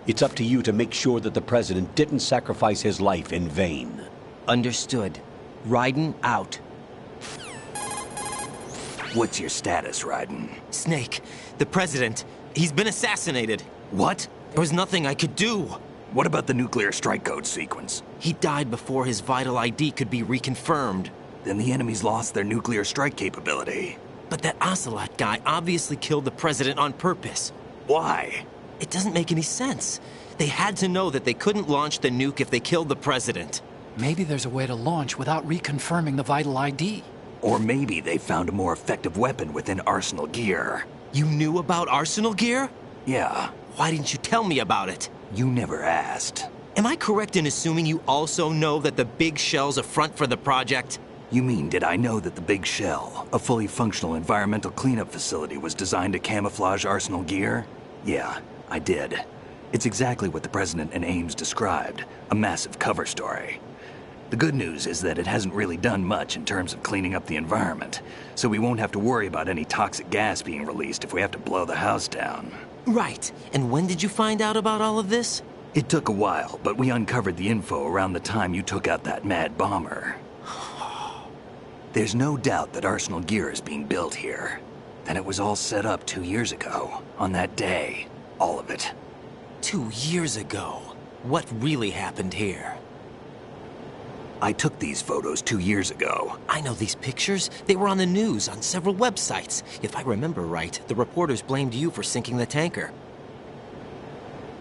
[SPEAKER 1] It's up to you to make sure that the President didn't sacrifice his life in vain.
[SPEAKER 2] Understood. Raiden out.
[SPEAKER 3] What's your status, Raiden?
[SPEAKER 2] Snake, the President, he's been assassinated.
[SPEAKER 3] What?
[SPEAKER 2] There was nothing I could do.
[SPEAKER 3] What about the nuclear strike code sequence?
[SPEAKER 2] He died before his vital ID could be reconfirmed.
[SPEAKER 3] Then the enemy's lost their nuclear strike capability.
[SPEAKER 2] But that Ocelot guy obviously killed the President on purpose.
[SPEAKER 3] Why?
[SPEAKER 2] It doesn't make any sense. They had to know that they couldn't launch the nuke if they killed the President.
[SPEAKER 13] Maybe there's a way to launch without reconfirming the vital ID.
[SPEAKER 3] Or maybe they found a more effective weapon within Arsenal gear.
[SPEAKER 2] You knew about Arsenal gear?
[SPEAKER 3] Yeah.
[SPEAKER 2] Why didn't you tell me about it?
[SPEAKER 3] You never asked.
[SPEAKER 2] Am I correct in assuming you also know that the Big Shell's a front for the project?
[SPEAKER 3] You mean, did I know that the Big Shell, a fully functional environmental cleanup facility, was designed to camouflage Arsenal gear? Yeah, I did. It's exactly what the President and Ames described, a massive cover story. The good news is that it hasn't really done much in terms of cleaning up the environment, so we won't have to worry about any toxic gas being released if we have to blow the house down.
[SPEAKER 2] Right. And when did you find out about all of this?
[SPEAKER 3] It took a while, but we uncovered the info around the time you took out that mad bomber. There's no doubt that Arsenal gear is being built here. Then it was all set up 2 years ago, on that day. All of it.
[SPEAKER 2] 2 years ago? What really happened here?
[SPEAKER 3] I took these photos 2 years ago.
[SPEAKER 2] I know these pictures. They were on the news, on several websites. If I remember right, the reporters blamed you for sinking the tanker.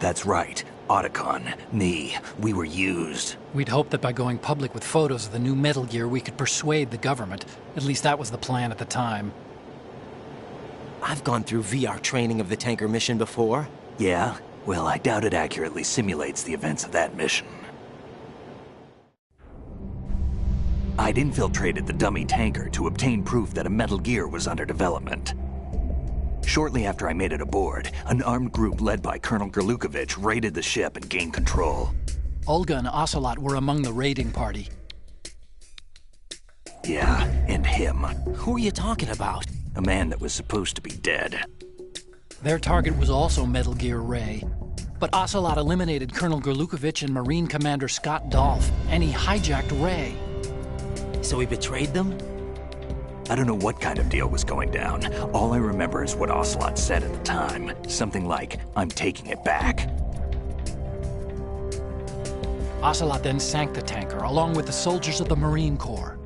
[SPEAKER 3] That's right. Otacon, me, we were used.
[SPEAKER 13] We'd hoped that by going public with photos of the new Metal Gear, we could persuade the government. At least that was the plan at the time.
[SPEAKER 2] I've gone through VR training of the tanker mission before.
[SPEAKER 3] Yeah? Well, I doubt it accurately simulates the events of that mission. I'd infiltrated the dummy tanker to obtain proof that a Metal Gear was under development. Shortly after I made it aboard, an armed group led by Colonel Gurlukovich raided the ship and gained control.
[SPEAKER 13] Olga and Ocelot were among the raiding party.
[SPEAKER 3] Yeah, and him.
[SPEAKER 2] Who are you talking about?
[SPEAKER 3] A man that was supposed to be dead.
[SPEAKER 13] Their target was also Metal Gear Ray. But Ocelot eliminated Colonel Gurlukovich and Marine Commander Scott Dolph, and he hijacked Ray.
[SPEAKER 2] So he betrayed them?
[SPEAKER 3] I don't know what kind of deal was going down. All I remember is what Ocelot said at the time. Something like, "I'm taking it back."
[SPEAKER 13] Ocelot then sank the tanker, along with the soldiers of the Marine Corps.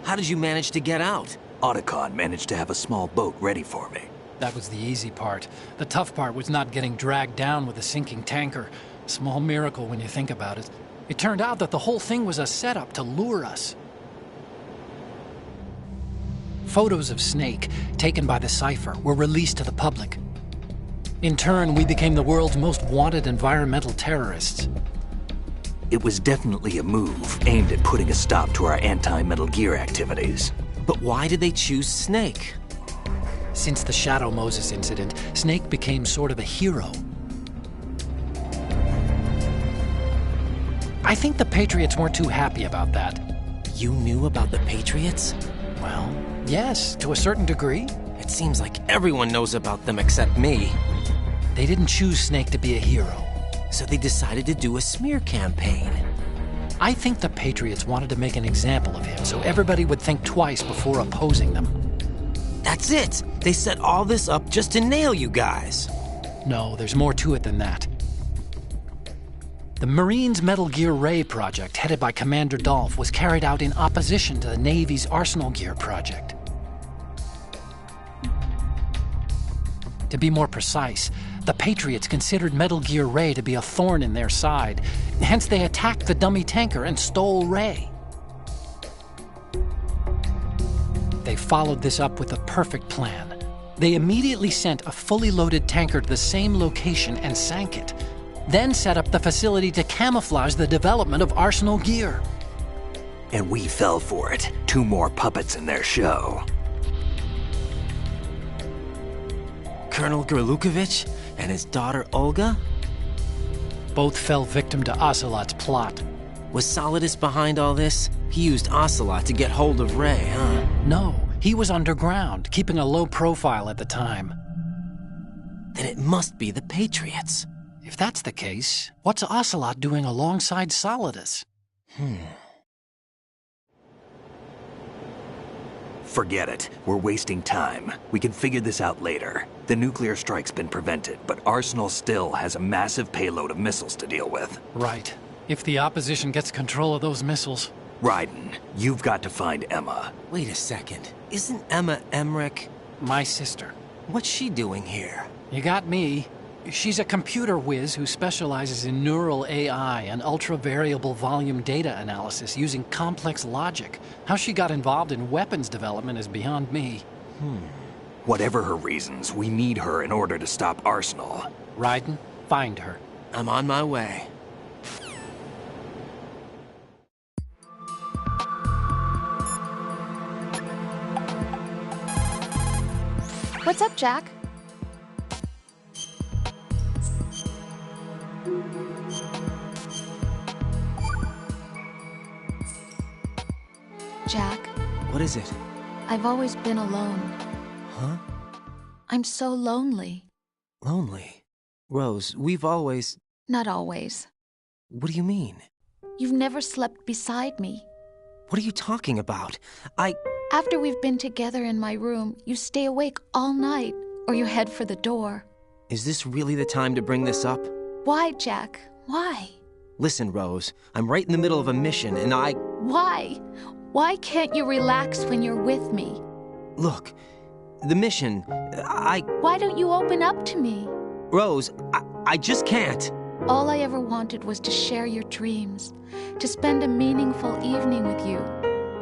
[SPEAKER 2] How did you manage to get out?
[SPEAKER 3] Otacon managed to have a small boat ready for me.
[SPEAKER 13] That was the easy part. The tough part was not getting dragged down with a sinking tanker. Small miracle when you think about it. It turned out that the whole thing was a setup to lure us. Photos of Snake, taken by the Cypher, were released to the public. In turn, we became the world's most wanted environmental terrorists.
[SPEAKER 3] It was definitely a move aimed at putting a stop to our anti-Metal Gear activities.
[SPEAKER 2] But why did they choose Snake?
[SPEAKER 13] Since the Shadow Moses incident, Snake became sort of a hero. I think the Patriots weren't too happy about that.
[SPEAKER 2] You knew about the Patriots?
[SPEAKER 13] Well, yes, to a certain degree.
[SPEAKER 2] It seems like everyone knows about them except me.
[SPEAKER 13] They didn't choose Snake to be a hero.
[SPEAKER 2] So they decided to do a smear campaign.
[SPEAKER 13] I think the Patriots wanted to make an example of him so everybody would think twice before opposing them.
[SPEAKER 2] That's it! They set all this up just to nail you guys.
[SPEAKER 13] No, there's more to it than that. The Marines' Metal Gear Ray project, headed by Commander Dolph, was carried out in opposition to the Navy's Arsenal Gear project. To be more precise, The Patriots considered Metal Gear Ray to be a thorn in their side. Hence, they attacked the dummy tanker and stole Ray. They followed this up with a perfect plan. They immediately sent a fully loaded tanker to the same location and sank it. Then set up the facility to camouflage the development of Arsenal gear.
[SPEAKER 3] And we fell for it. 2 more puppets in their show.
[SPEAKER 2] Colonel Gerlukovich and his daughter Olga?
[SPEAKER 13] Both fell victim to Ocelot's plot.
[SPEAKER 2] Was Solidus behind all this? He used Ocelot to get hold of Ray, huh?
[SPEAKER 13] No, he was underground, keeping a low profile at the time.
[SPEAKER 2] Then it must be the Patriots.
[SPEAKER 13] If that's the case, what's Ocelot doing alongside Solidus?
[SPEAKER 3] Forget it. We're wasting time. We can figure this out later. The nuclear strike's been prevented, but Arsenal still has a massive payload of missiles to deal with.
[SPEAKER 13] Right. If the opposition gets control of those missiles.
[SPEAKER 3] Raiden, you've got to find Emma.
[SPEAKER 2] Wait a second. Isn't Emma Emmerich
[SPEAKER 13] my sister?
[SPEAKER 2] What's she doing here?
[SPEAKER 13] You got me. She's a computer whiz who specializes in neural AI and ultra-variable volume data analysis using complex logic. How she got involved in weapons development is beyond me.
[SPEAKER 3] Whatever her reasons, we need her in order to stop Arsenal.
[SPEAKER 13] Raiden, find her.
[SPEAKER 2] I'm on my way.
[SPEAKER 6] What's up, Jack? Jack.
[SPEAKER 2] What is it?
[SPEAKER 6] I've always been alone.
[SPEAKER 2] Huh?
[SPEAKER 6] I'm so lonely.
[SPEAKER 2] Lonely? Rose, we've always...
[SPEAKER 6] Not always.
[SPEAKER 2] What do you mean?
[SPEAKER 6] You've never slept beside me.
[SPEAKER 2] What are you talking about?
[SPEAKER 6] After we've been together in my room, you stay awake all night, or you head for the door.
[SPEAKER 2] Is this really the time to bring this up?
[SPEAKER 6] Why, Jack? Why?
[SPEAKER 2] Listen, Rose, I'm right in the middle of a mission, and
[SPEAKER 6] Why? Why can't you relax when you're with me?
[SPEAKER 2] Look, the mission,
[SPEAKER 6] Why don't you open up to me?
[SPEAKER 2] Rose, I just can't.
[SPEAKER 6] All I ever wanted was to share your dreams, to spend a meaningful evening with you.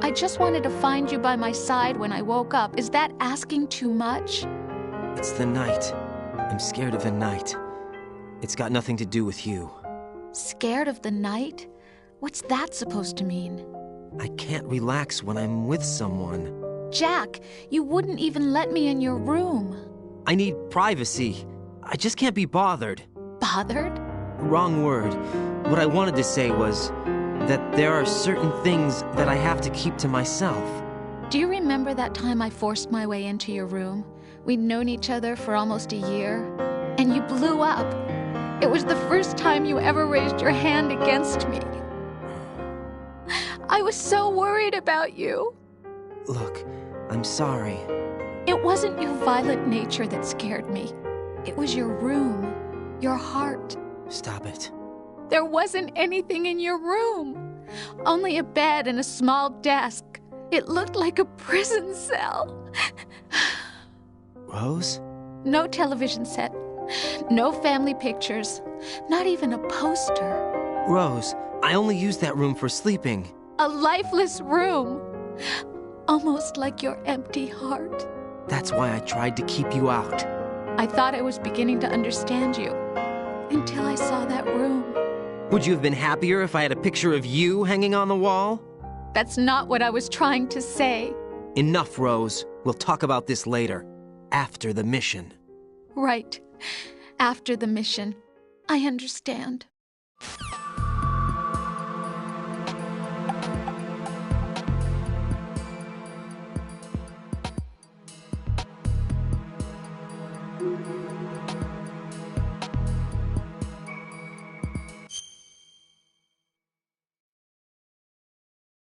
[SPEAKER 6] I just wanted to find you by my side when I woke up. Is that asking too much?
[SPEAKER 2] It's the night. I'm scared of the night. It's got nothing to do with you.
[SPEAKER 6] Scared of the night? What's that supposed to mean?
[SPEAKER 2] I can't relax when I'm with someone.
[SPEAKER 6] Jack, you wouldn't even let me in your room.
[SPEAKER 2] I need privacy. I just can't be bothered.
[SPEAKER 6] Bothered?
[SPEAKER 2] Wrong word. What I wanted to say was that there are certain things that I have to keep to myself.
[SPEAKER 6] Do you remember that time I forced my way into your room? We'd known each other for almost a year, and you blew up. It was the first time you ever raised your hand against me. I was so worried about you.
[SPEAKER 2] Look, I'm sorry.
[SPEAKER 6] It wasn't your violent nature that scared me. It was your room, your heart.
[SPEAKER 2] Stop it.
[SPEAKER 6] There wasn't anything in your room. Only a bed and a small desk. It looked like a prison cell.
[SPEAKER 2] Rose?
[SPEAKER 6] No television set. No family pictures. Not even a poster.
[SPEAKER 2] Rose, I only use that room for sleeping.
[SPEAKER 6] A lifeless room. Almost like your empty heart.
[SPEAKER 2] That's why I tried to keep you out.
[SPEAKER 6] I thought I was beginning to understand you. Until I saw that room.
[SPEAKER 2] Would you have been happier if I had a picture of you hanging on the wall?
[SPEAKER 6] That's not what I was trying to say.
[SPEAKER 2] Enough, Rose. We'll talk about this later. After the mission.
[SPEAKER 6] Right. After the mission. I understand.